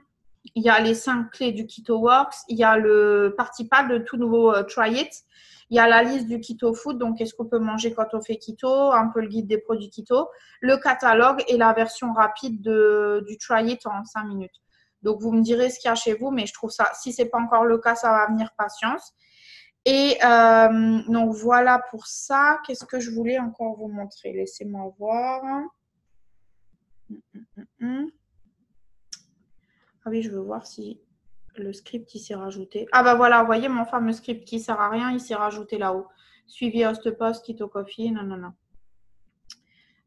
Il y a les 5 clés du KetoWorks. Il y a le party pad, le tout nouveau Try It. Il y a la liste du Keto Food, donc qu'est-ce qu'on peut manger quand on fait keto, un peu le guide des produits keto, le catalogue et la version rapide du Try It en 5 minutes. Donc, vous me direz ce qu'il y a chez vous, mais je trouve ça, si ce n'est pas encore le cas, ça va venir patience. Et donc, voilà pour ça. Qu'est-ce que je voulais encore vous montrer? Laissez-moi voir. Ah oui, je veux voir si… le script, il s'est rajouté. Ah bah voilà, vous voyez mon fameux script qui ne sert à rien, il s'est rajouté là-haut. Suivi host post, Keto Coffee, non, non, non.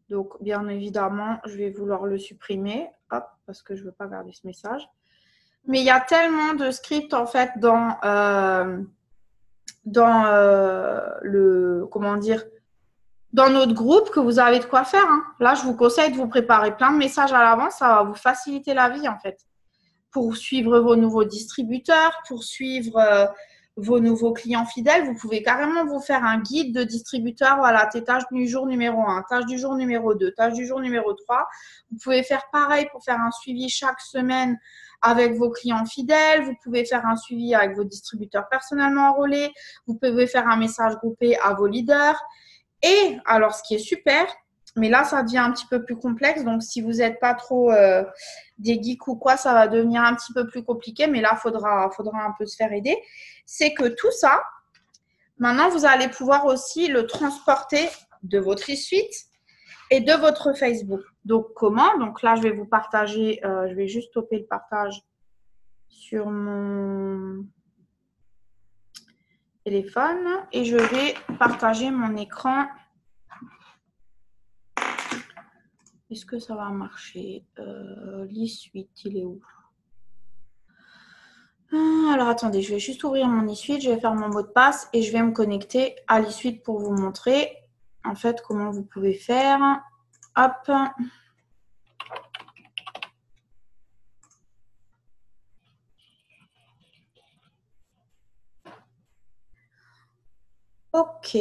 Donc, bien évidemment, je vais vouloir le supprimer. Hop, parce que je ne veux pas garder ce message. Mais il y a tellement de scripts, en fait, dans le, comment dire, dans notre groupe que vous avez de quoi faire. Hein. Là, je vous conseille de vous préparer plein de messages à l'avance. Ça va vous faciliter la vie, en fait. Pour suivre vos nouveaux distributeurs, pour suivre vos nouveaux clients fidèles, vous pouvez carrément vous faire un guide de distributeur. Voilà, tes tâches du jour numéro 1, tâches du jour numéro 2, tâches du jour numéro 3. Vous pouvez faire pareil pour faire un suivi chaque semaine avec vos clients fidèles. Vous pouvez faire un suivi avec vos distributeurs personnellement enrôlés. Vous pouvez faire un message groupé à vos leaders. Et alors, ce qui est super, mais là, ça devient un petit peu plus complexe. Donc, si vous n'êtes pas trop des geeks ou quoi, ça va devenir un petit peu plus compliqué. Mais là, il faudra un peu se faire aider. C'est que tout ça, maintenant, vous allez pouvoir aussi le transporter de votre e-suite et de votre Facebook. Donc, comment? Donc là, je vais vous partager, je vais juste stopper le partage sur mon téléphone et je vais partager mon écran. Est-ce que ça va marcher? L'e-suite, il est où? Alors, attendez, je vais juste ouvrir mon e-suite, je vais faire mon mot de passe et je vais me connecter à l'e-suite pour vous montrer en fait comment vous pouvez faire. Hop. Ok.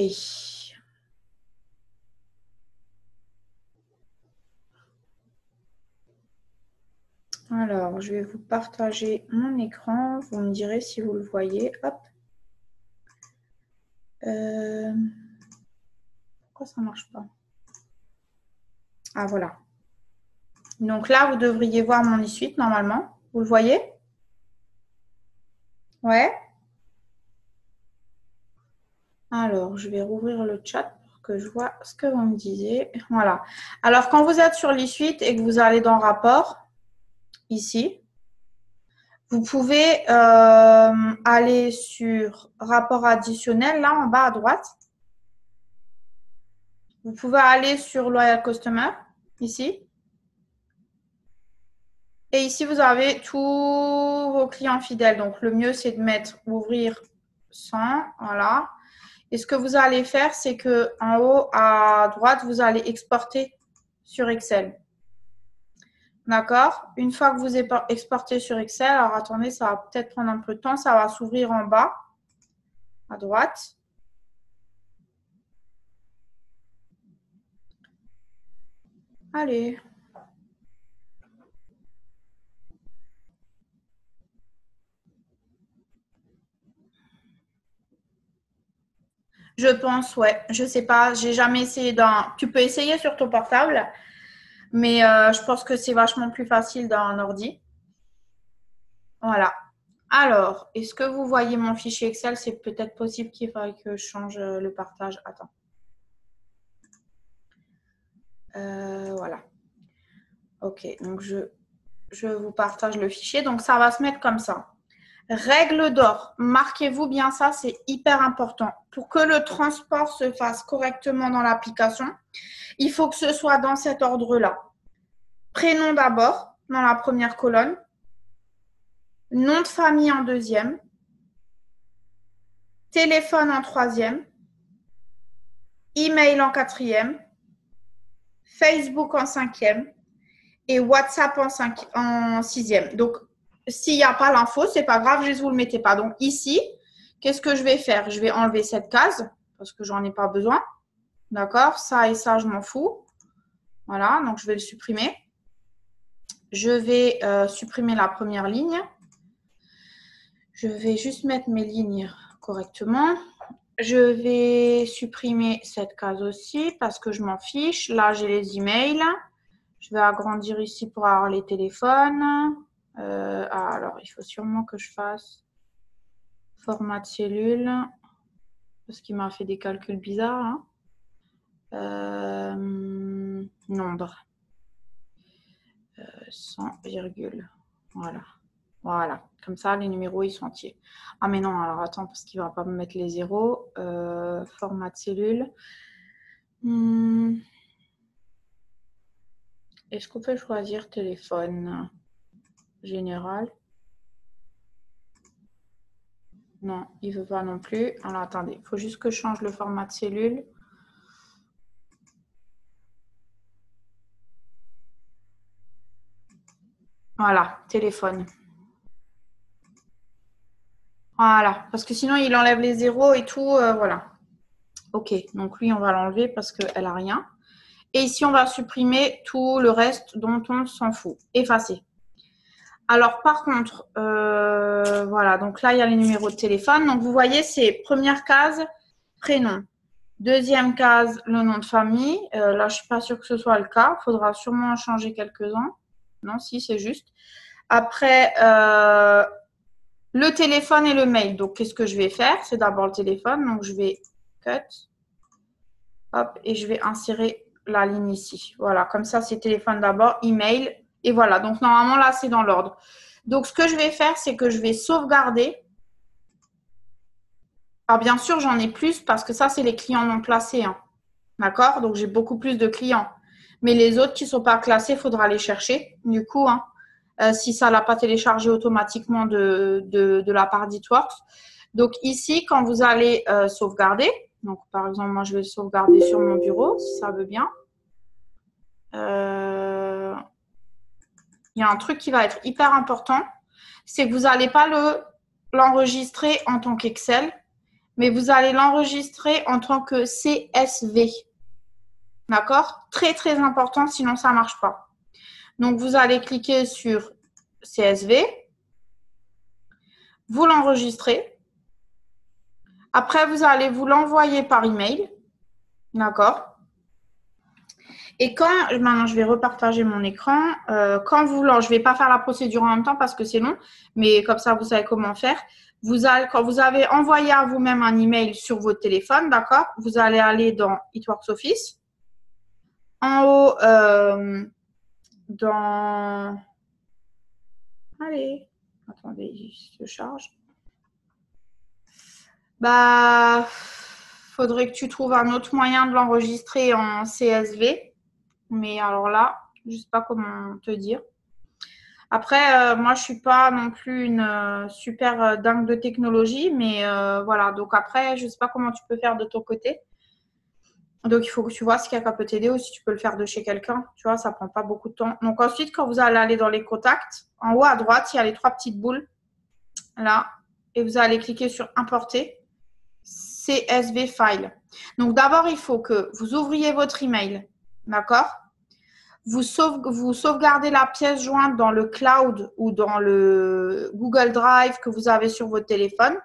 Alors, je vais vous partager mon écran. Vous me direz si vous le voyez. Hop. Pourquoi ça ne marche pas? Ah, voilà. Donc là, vous devriez voir mon e-suite normalement. Vous le voyez? Ouais. Alors, je vais rouvrir le chat pour que je vois ce que vous me disiez. Voilà. Alors, quand vous êtes sur l'e-suite et que vous allez dans rapport, ici, vous pouvez aller sur rapport additionnel, là en bas à droite. Vous pouvez aller sur Loyal Customer, ici. Et ici, vous avez tous vos clients fidèles. Donc, le mieux, c'est de mettre ouvrir 100. Voilà. Et ce que vous allez faire, c'est qu'en haut à droite, vous allez exporter sur Excel. D'accord? Une fois que vous exportez sur Excel, alors attendez, ça va peut-être prendre un peu de temps. Ça va s'ouvrir en bas à droite. Allez. Je pense, ouais. Je sais pas. J'ai jamais essayé d'un. Tu peux essayer sur ton portable, mais je pense que c'est vachement plus facile d'un ordi. Voilà. Alors, est-ce que vous voyez mon fichier Excel? C'est peut-être possible qu'il faille que je change le partage. Attends. Voilà. Ok, donc je vous partage le fichier. Donc, ça va se mettre comme ça. Règle d'or, marquez-vous bien ça, c'est hyper important. Pour que le transport se fasse correctement dans l'application, il faut que ce soit dans cet ordre-là. Prénom d'abord, dans la première colonne. Nom de famille en deuxième. Téléphone en troisième. Email en quatrième. Facebook en cinquième. Et WhatsApp en sixième. Donc, s'il n'y a pas l'info, c'est pas grave, juste vous le mettez pas. Donc, ici, qu'est-ce que je vais faire? Je vais enlever cette case parce que j'en ai pas besoin. D'accord? Ça et ça, je m'en fous. Voilà, donc je vais le supprimer. Je vais supprimer la première ligne. Je vais juste mettre mes lignes correctement. Je vais supprimer cette case aussi parce que je m'en fiche. Là, j'ai les emails. Je vais agrandir ici pour avoir les téléphones. Alors, il faut sûrement que je fasse format de cellule parce qu'il m'a fait des calculs bizarres. Hein. Nombre. 100, voilà. Voilà, comme ça, les numéros, ils sont entiers. Ah, mais non, alors attends, parce qu'il ne va pas me mettre les zéros. Format de cellule. Est-ce qu'on peut choisir téléphone général? Non, il ne veut pas non plus. Alors, attendez, il faut juste que je change le format de cellule. Voilà, téléphone. Voilà, parce que sinon, il enlève les zéros et tout. Voilà. OK, donc lui, on va l'enlever parce qu'elle n'a rien. Et ici, on va supprimer tout le reste dont on s'en fout. Effacer. Alors, par contre, voilà, donc là, il y a les numéros de téléphone. Donc, vous voyez, c'est première case, prénom. Deuxième case, le nom de famille. Là, je ne suis pas sûre que ce soit le cas. Il faudra sûrement en changer quelques-uns. Non, si, c'est juste. Après, le téléphone et le mail. Donc, qu'est-ce que je vais faire? C'est d'abord le téléphone. Donc, je vais cut. Hop, et je vais insérer la ligne ici. Voilà, comme ça, c'est téléphone d'abord, email. Et voilà, donc normalement, là, c'est dans l'ordre. Donc, ce que je vais faire, c'est que je vais sauvegarder. Alors, bien sûr, j'en ai plus parce que ça, c'est les clients non classés. Hein. D'accord? Donc, j'ai beaucoup plus de clients. Mais les autres qui ne sont pas classés, il faudra les chercher. Du coup, hein, si ça ne l'a pas téléchargé automatiquement de la part d'Itworks. Donc, ici, quand vous allez sauvegarder, donc par exemple, moi, je vais le sauvegarder sur mon bureau, si ça veut bien. Il y a un truc qui va être hyper important, c'est que vous n'allez pas l'enregistrer en tant qu'Excel, mais vous allez l'enregistrer en tant que CSV. D'accord? Très, très important, sinon ça ne marche pas. Donc, vous allez cliquer sur CSV. Vous l'enregistrez. Après, vous allez vous l'envoyer par email. D'accord? Et quand, maintenant je vais repartager mon écran, quand je ne vais pas faire la procédure en même temps parce que c'est long, mais comme ça vous savez comment faire. Quand vous avez envoyé à vous-même un email sur votre téléphone, d'accord, vous allez aller dans Itworks Office. En haut, dans... Allez, attendez, je charge. Bah, faudrait que tu trouves un autre moyen de l'enregistrer en CSV. Mais alors là, je ne sais pas comment te dire. Après, moi, je ne suis pas non plus une super dingue de technologie, mais voilà. Donc après, je ne sais pas comment tu peux faire de ton côté. Donc, il faut que tu vois ce qu'il y a qu'à peut t'aider ou si tu peux le faire de chez quelqu'un. Tu vois, ça ne prend pas beaucoup de temps. Donc ensuite, quand vous allez aller dans les contacts, en haut à droite, il y a les 3 petites boules. Là. Et vous allez cliquer sur Importer. CSV File. Donc d'abord, il faut que vous ouvriez votre email. D'accord? Vous sauvegardez la pièce jointe dans le cloud ou dans le Google Drive que vous avez sur votre téléphone.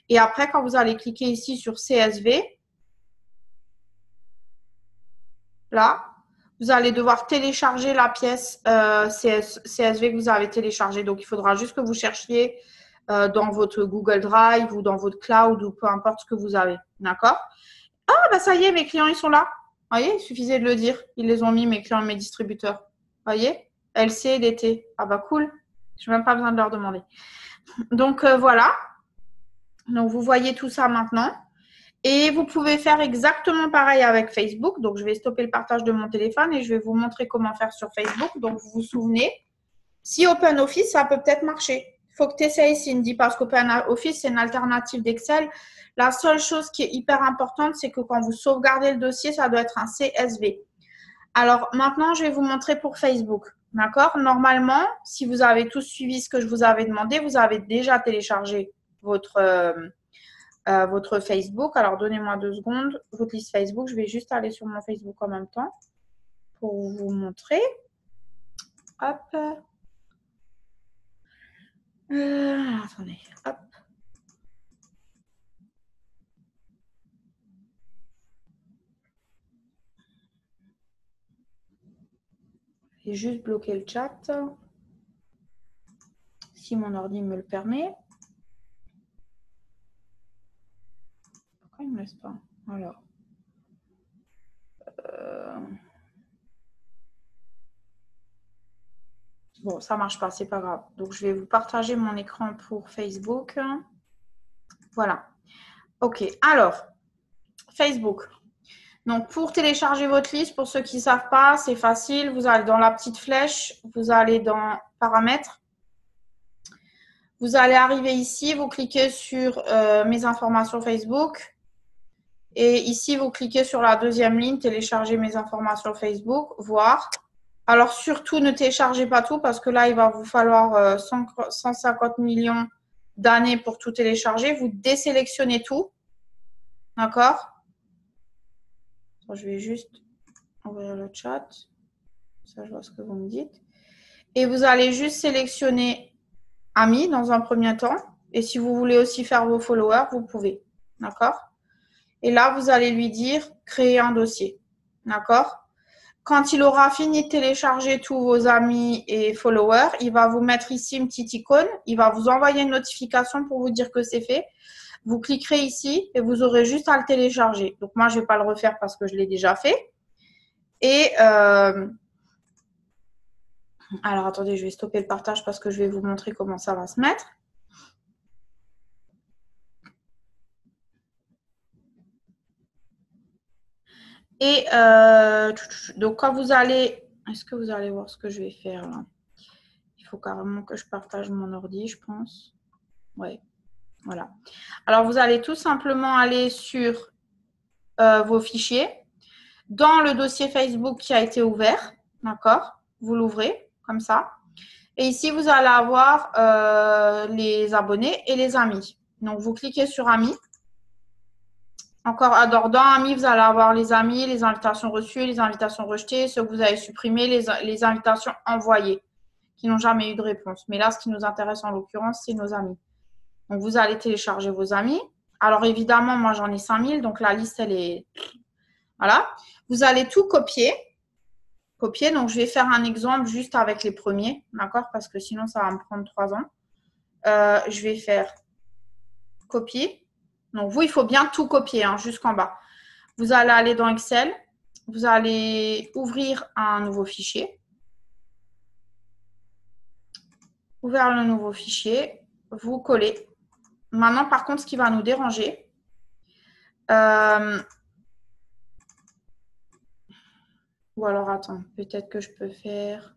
Et après, quand vous allez cliquer ici sur CSV, là, vous allez devoir télécharger la pièce CSV que vous avez téléchargée. Donc, il faudra juste que vous cherchiez dans votre Google Drive ou dans votre cloud ou peu importe ce que vous avez. D'accord? Ah, bah ça y est, mes clients, ils sont là. Vous voyez, il suffisait de le dire. Ils les ont mis, mes clients et mes distributeurs. Vous voyez? LC et DT. Ah bah cool. Je n'ai même pas besoin de leur demander. Donc voilà. Donc vous voyez tout ça maintenant. Et vous pouvez faire exactement pareil avec Facebook. Donc je vais stopper le partage de mon téléphone et je vais vous montrer comment faire sur Facebook. Donc vous vous souvenez, si OpenOffice, ça peut peut-être marcher. Il faut que tu essayes, Cindy, parce qu'OpenOffice, c'est une alternative d'Excel. La seule chose qui est hyper importante, c'est que quand vous sauvegardez le dossier, ça doit être un CSV. Alors maintenant, je vais vous montrer pour Facebook. D'accord? Normalement, si vous avez tous suivi ce que je vous avais demandé, vous avez déjà téléchargé votre Facebook. Alors, donnez-moi 2 secondes. Votre liste Facebook, je vais juste aller sur mon Facebook en même temps pour vous montrer. Hop. Attendez. Hop. Je vais juste bloquer le chat. Si mon ordi me le permet. Pourquoi il ne me laisse pas? Alors. Bon, ça ne marche pas, c'est pas grave. Donc, je vais vous partager mon écran pour Facebook. Voilà. OK. Alors, Facebook. Donc, pour télécharger votre liste, pour ceux qui ne savent pas, c'est facile. Vous allez dans la petite flèche, vous allez dans Paramètres. Vous allez arriver ici, vous cliquez sur Mes informations Facebook. Et ici, vous cliquez sur la deuxième ligne, Télécharger mes informations Facebook, Voir. Alors, surtout, ne téléchargez pas tout parce que là, il va vous falloir 150 millions d'années pour tout télécharger. Vous désélectionnez tout. D'accord? Je vais juste ouvrir le chat. Ça, je vois ce que vous me dites. Et vous allez juste sélectionner Amis dans un premier temps. Et si vous voulez aussi faire vos followers, vous pouvez. D'accord? Et là, vous allez lui dire Créer un dossier. D'accord? Quand il aura fini de télécharger tous vos amis et followers, il va vous mettre ici une petite icône. Il va vous envoyer une notification pour vous dire que c'est fait. Vous cliquerez ici et vous aurez juste à le télécharger. Donc, moi, je ne vais pas le refaire parce que je l'ai déjà fait. Et alors, attendez, je vais stopper le partage parce que je vais vous montrer comment ça va se mettre. Et donc, quand vous allez… Est-ce que vous allez voir ce que je vais faire là? Il faut carrément que je partage mon ordi, je pense. Oui, voilà. Alors, vous allez tout simplement aller sur vos fichiers. Dans le dossier Facebook qui a été ouvert, d'accord? Vous l'ouvrez comme ça. Et ici, vous allez avoir les abonnés et les amis. Donc, vous cliquez sur Amis. Encore, dans Amis, vous allez avoir les amis, les invitations reçues, les invitations rejetées, ceux que vous avez supprimés, les invitations envoyées qui n'ont jamais eu de réponse. Mais là, ce qui nous intéresse en l'occurrence, c'est nos amis. Donc, vous allez télécharger vos amis. Alors, évidemment, moi, j'en ai 5000. Donc, la liste, elle est… Voilà. Vous allez tout copier. Donc, je vais faire un exemple juste avec les premiers. D'accord? Parce que sinon, ça va me prendre 3 ans. Je vais faire copier. Donc, vous, il faut bien tout copier jusqu'en bas. Vous allez aller dans Excel. Vous allez ouvrir un nouveau fichier. Ouvrir le nouveau fichier. Vous collez. Maintenant, par contre, ce qui va nous déranger, ou alors, attends, peut-être que je peux faire…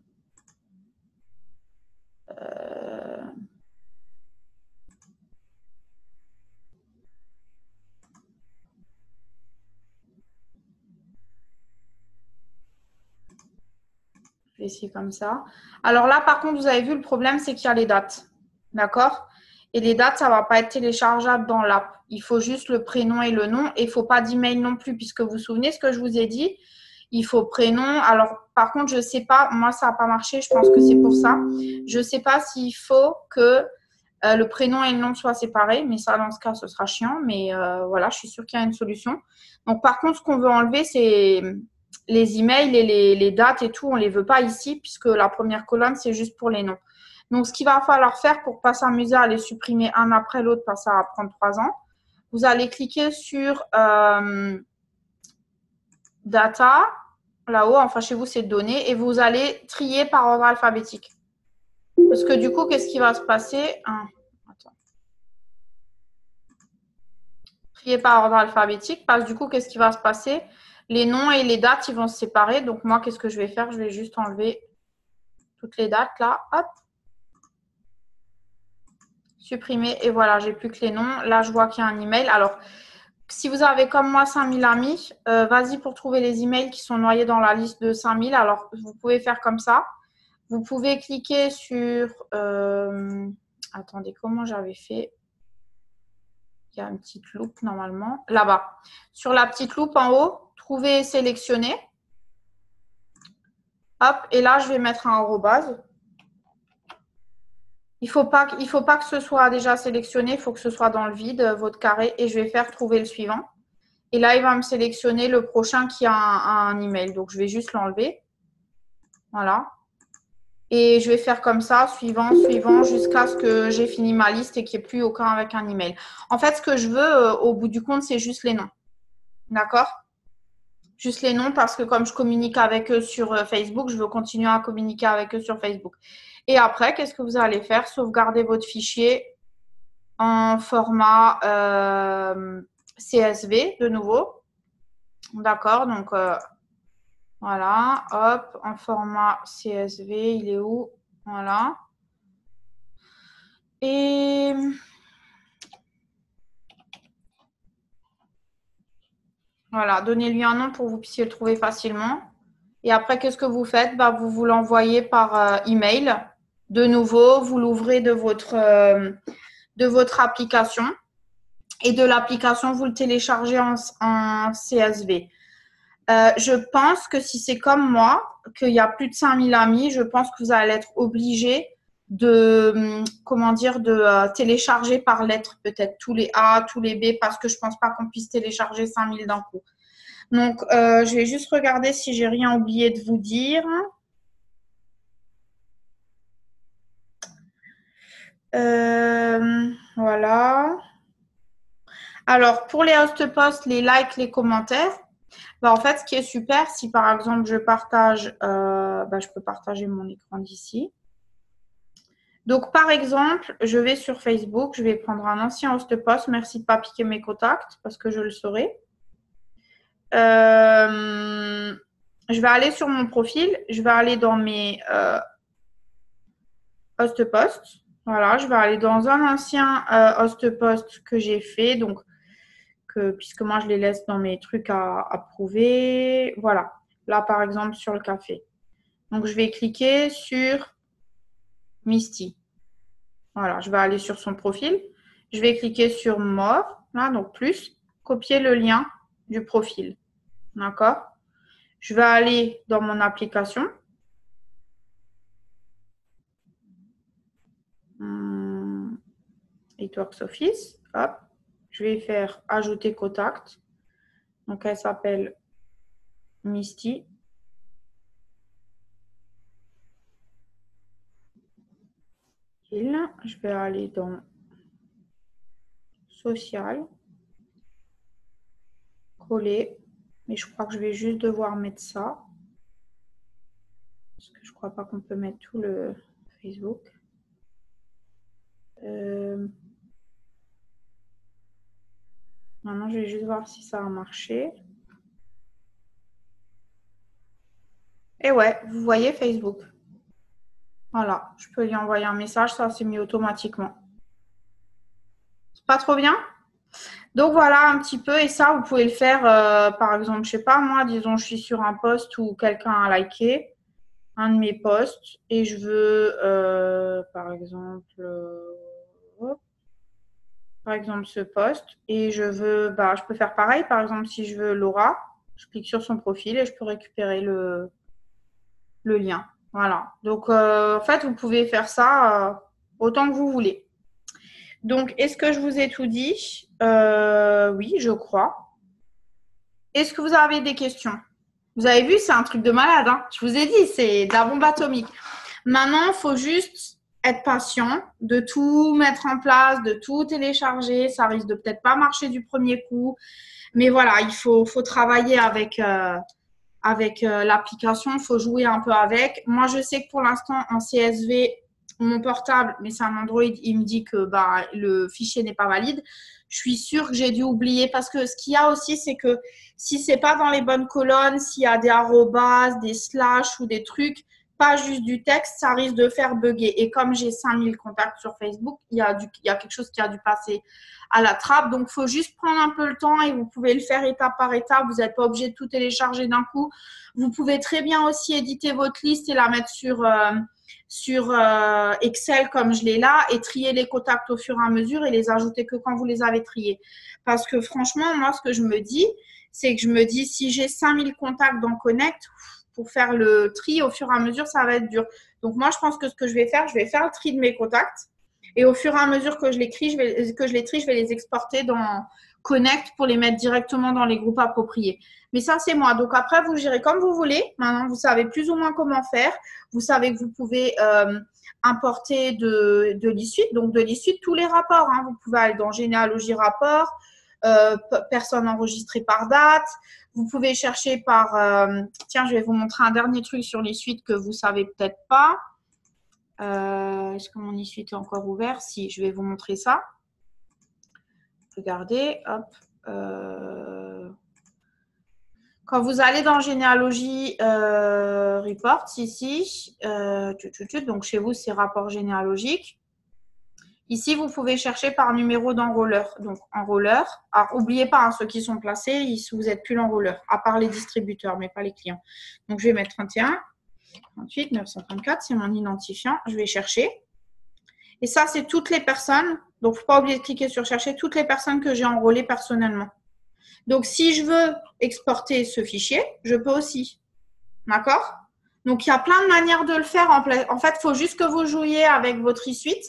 Je vais essayer comme ça. Alors là, par contre, vous avez vu, le problème, c'est qu'il y a les dates. D'accord? Et les dates, ça ne va pas être téléchargeable dans l'app. Il faut juste le prénom et le nom. Et il ne faut pas d'email non plus, puisque vous vous souvenez ce que je vous ai dit. Il faut prénom. Alors, par contre, je ne sais pas. Moi, ça n'a pas marché. Je pense que c'est pour ça. Je ne sais pas s'il faut que le prénom et le nom soient séparés. Mais ça, dans ce cas, ce sera chiant. Mais voilà, je suis sûre qu'il y a une solution. Donc, par contre, ce qu'on veut enlever, c'est… les emails et les dates et tout, on ne les veut pas ici puisque la première colonne, c'est juste pour les noms. Donc, ce qu'il va falloir faire pour ne pas s'amuser à les supprimer un après l'autre parce que ça va prendre 3 ans, vous allez cliquer sur Data, là-haut, enfin chez vous, c'est Données, et vous allez trier par ordre alphabétique. Parce que du coup, qu'est-ce qui va se passer? Trier par ordre alphabétique, parce que du coup, qu'est-ce qui va se passer? Les noms et les dates, ils vont se séparer. Donc, moi, qu'est-ce que je vais faire? Je vais juste enlever toutes les dates là. Hop. Supprimer. Et voilà, j'ai plus que les noms. Là, je vois qu'il y a un email. Alors, si vous avez comme moi 5000 amis, vas-y pour trouver les emails qui sont noyés dans la liste de 5000. Alors, vous pouvez faire comme ça. Vous pouvez cliquer sur… attendez, comment j'avais fait? Il y a une petite loupe normalement. Là-bas. Sur la petite loupe en haut, trouver et sélectionner. Hop, et là, je vais mettre un arrobase. Il faut pas que ce soit déjà sélectionné, il faut que ce soit dans le vide, votre carré. Et je vais faire trouver le suivant. Et là, il va me sélectionner le prochain qui a un email. Donc, je vais juste l'enlever. Voilà. Et je vais faire comme ça, suivant, jusqu'à ce que j'ai fini ma liste et qu'il n'y ait plus aucun avec un email. En fait, ce que je veux, au bout du compte, c'est juste les noms. D'accord? Juste les noms parce que comme je communique avec eux sur Facebook, je veux continuer à communiquer avec eux sur Facebook. Et après, qu'est-ce que vous allez faire? Sauvegarder votre fichier en format CSV de nouveau. D'accord, donc voilà, hop, en format CSV, il est où? Voilà. Et voilà, donnez-lui un nom pour que vous puissiez le trouver facilement. Et après, qu'est-ce que vous faites? Bah, vous l'envoyez par email. De nouveau, vous l'ouvrez de votre application. Et de l'application, vous le téléchargez en CSV. Je pense que si c'est comme moi, qu'il y a plus de 5000 amis, je pense que vous allez être obligé de, comment dire, de télécharger par lettre peut-être tous les A, tous les B, parce que je pense pas qu'on puisse télécharger 5000 d'un coup. Donc, je vais juste regarder si j'ai rien oublié de vous dire. Voilà. Alors, pour les host posts, les likes, les commentaires, bah, en fait, ce qui est super, si par exemple je partage, je peux partager mon écran d'ici. Donc, par exemple, je vais sur Facebook, je vais prendre un ancien host post. Merci de ne pas piquer mes contacts parce que je le saurai. Je vais aller sur mon profil, je vais aller dans mes host posts. Voilà, je vais aller dans un ancien host post que j'ai fait. Donc, puisque moi, je les laisse dans mes trucs à prouver. Voilà, là, par exemple, sur le café. Donc, je vais cliquer sur Misty. Voilà, je vais aller sur son profil. Je vais cliquer sur More, là, donc plus, copier le lien du profil. D'accord? Je vais aller dans mon application. Networks Office. Hop. Je vais faire ajouter contact. Donc, elle s'appelle Misty. Je vais aller dans Social. Coller. Mais je crois que je vais juste devoir mettre ça. Parce que je ne crois pas qu'on peut mettre tout le Facebook. Maintenant, je vais juste voir si ça a marché. Et ouais, vous voyez Facebook. Voilà, je peux lui envoyer un message, ça s'est mis automatiquement. C'est pas trop bien? Donc voilà un petit peu, et ça, vous pouvez le faire, par exemple, je sais pas, moi, disons, je suis sur un post où quelqu'un a liké un de mes posts et je veux, par exemple, ce post, et je veux, je peux faire pareil, par exemple, si je veux Laura, je clique sur son profil et je peux récupérer le lien. Voilà. Donc, en fait, vous pouvez faire ça autant que vous voulez. Donc, est-ce que je vous ai tout dit? Oui, je crois. Est-ce que vous avez des questions? Vous avez vu, c'est un truc de malade. Hein, je vous ai dit, c'est de la bombe atomique. Maintenant, il faut juste être patient, de tout mettre en place, de tout télécharger. Ça risque de peut-être pas marcher du premier coup. Mais voilà, il faut travailler avec l'application, il faut jouer un peu avec. Moi, je sais que pour l'instant, en CSV, mon portable, mais c'est un Android, il me dit que le fichier n'est pas valide. Je suis sûre que j'ai dû oublier parce que ce qu'il y a aussi, c'est que si c'est pas dans les bonnes colonnes, s'il y a des arrobas, des slash ou des trucs, pas juste du texte, ça risque de faire bugger. Et comme j'ai 5000 contacts sur Facebook, il y a quelque chose qui a dû passer à la trappe. Donc, il faut juste prendre un peu le temps et vous pouvez le faire étape par étape. Vous n'êtes pas obligé de tout télécharger d'un coup. Vous pouvez très bien aussi éditer votre liste et la mettre sur Excel comme je l'ai là et trier les contacts au fur et à mesure et les ajouter que quand vous les avez triés. Parce que franchement, moi, ce que je me dis, c'est que je me dis, si j'ai 5000 contacts dans Connect, pour faire le tri au fur et à mesure, ça va être dur. Donc, moi, je pense que ce que je vais faire le tri de mes contacts. Et au fur et à mesure que je les trie, je vais les exporter dans Connect pour les mettre directement dans les groupes appropriés. Mais ça, c'est moi. Donc après, vous gérez comme vous voulez. Maintenant, vous savez plus ou moins comment faire. Vous savez que vous pouvez importer de l'e-suite. Donc de l'e-suite, tous les rapports. Hein. Vous pouvez aller dans généalogie rapport, personnes enregistrées par date. Vous pouvez chercher par… tiens, je vais vous montrer un dernier truc sur l'e-suite que vous savez peut-être pas. Est-ce que mon essuie est encore ouvert? Si, je vais vous montrer ça. Regardez, hop. Quand vous allez dans généalogie reports ici, donc chez vous c'est rapport généalogique. Ici, vous pouvez chercher par numéro d'enrôleur. Donc, enrôleur. Alors, n'oubliez pas, hein, ceux qui sont placés, vous n'êtes plus l'enrôleur, à part les distributeurs, mais pas les clients. Donc, je vais mettre 31, 38, 934, c'est mon identifiant. Je vais chercher. Et ça, c'est toutes les personnes. Donc, il ne faut pas oublier de cliquer sur chercher toutes les personnes que j'ai enrôlées personnellement. Donc, si je veux exporter ce fichier, je peux aussi. D'accord? Donc, il y a plein de manières de le faire. En fait, il faut juste que vous jouiez avec votre e-suite,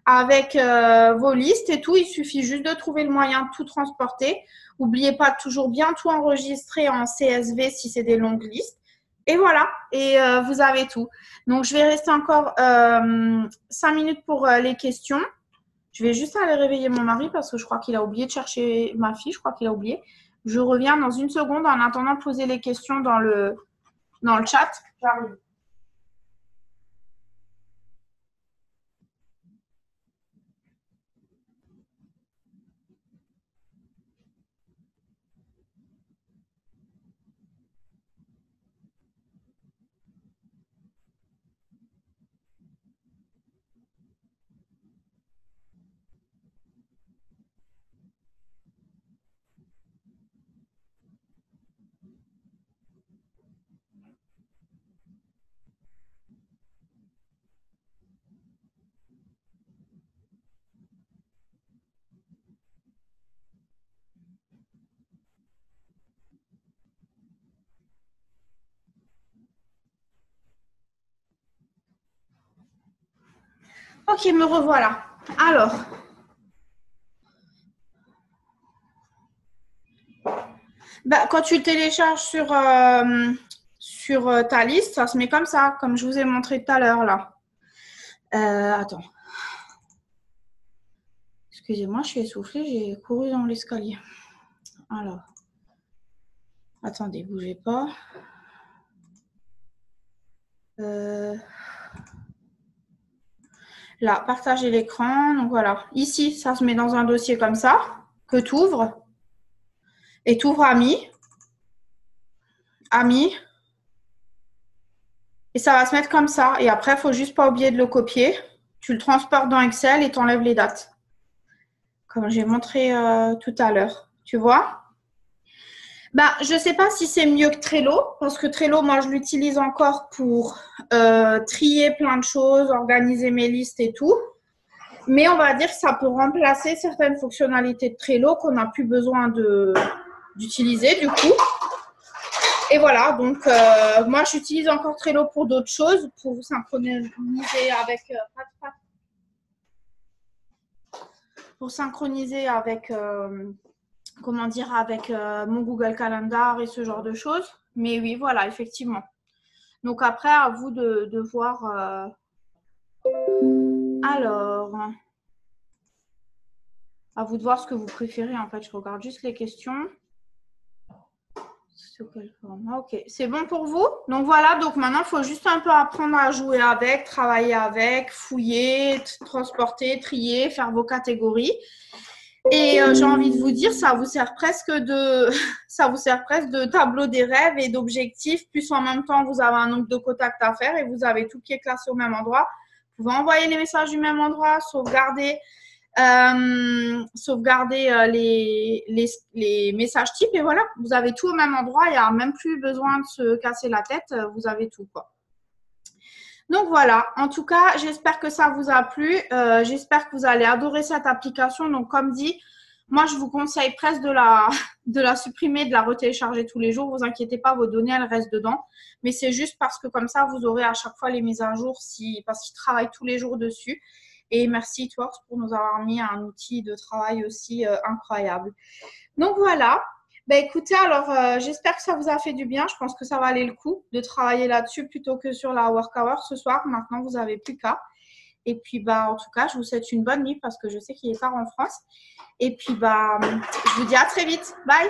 avec vos listes et tout. Il suffit juste de trouver le moyen de tout transporter. N'oubliez pas de toujours bien tout enregistrer en CSV si c'est des longues listes. Et voilà, et vous avez tout. Donc, je vais rester encore 5 minutes pour les questions. Je vais juste aller réveiller mon mari parce que je crois qu'il a oublié de chercher ma fille. Je crois qu'il a oublié. Je reviens dans une seconde en attendant de poser les questions dans le chat. J'arrive. Ok, me revoilà. Alors, quand tu le télécharges sur ta liste, ça se met comme ça, comme je vous ai montré tout à l'heure là. Attends. Excusez-moi, je suis essoufflée, j'ai couru dans l'escalier. Alors, attendez, bougez pas. Là, partager l'écran. Donc voilà, ici, ça se met dans un dossier comme ça, que tu ouvres. Et tu ouvres Amis. Amis. Et ça va se mettre comme ça. Et après, il ne faut juste pas oublier de le copier. Tu le transportes dans Excel et tu enlèves les dates. Comme j'ai montré tout à l'heure. Tu vois? Je ne sais pas si c'est mieux que Trello. Parce que Trello, moi, je l'utilise encore pour trier plein de choses, organiser mes listes et tout. Mais on va dire que ça peut remplacer certaines fonctionnalités de Trello qu'on n'a plus besoin d'utiliser du coup. Et voilà, donc moi j'utilise encore Trello pour d'autres choses, pour synchroniser avec, comment dire, avec mon Google Calendar et ce genre de choses. Mais oui, voilà, effectivement. Donc après, à vous de voir. Alors, à vous de voir ce que vous préférez. En fait, je regarde juste les questions. Ok, c'est bon pour vous? Donc voilà, donc maintenant, il faut juste un peu apprendre à jouer avec, travailler avec, fouiller, transporter, trier, faire vos catégories. Et j'ai envie de vous dire, ça vous sert presque de tableau des rêves et d'objectifs. Plus en même temps, vous avez un nombre de contacts à faire et vous avez tout qui est classé au même endroit. Vous pouvez envoyer les messages du même endroit, sauvegarder les messages types et voilà, vous avez tout au même endroit, il n'y a même plus besoin de se casser la tête, vous avez tout quoi. Donc voilà, en tout cas, j'espère que ça vous a plu, j'espère que vous allez adorer cette application. Donc comme dit, moi je vous conseille presque de la supprimer, de la retélécharger tous les jours, vous inquiétez pas, vos données elles restent dedans, mais c'est juste parce que comme ça vous aurez à chaque fois les mises à jour parce qu'ils travaillent tous les jours dessus. Et merci Itworks pour nous avoir mis un outil de travail aussi incroyable. Donc voilà. Écoutez, alors j'espère que ça vous a fait du bien. Je pense que ça valait le coup de travailler là-dessus plutôt que sur la work hour ce soir. Maintenant, vous n'avez plus qu'à. Et puis, en tout cas, je vous souhaite une bonne nuit parce que je sais qu'il est tard en France. Et puis, je vous dis à très vite. Bye!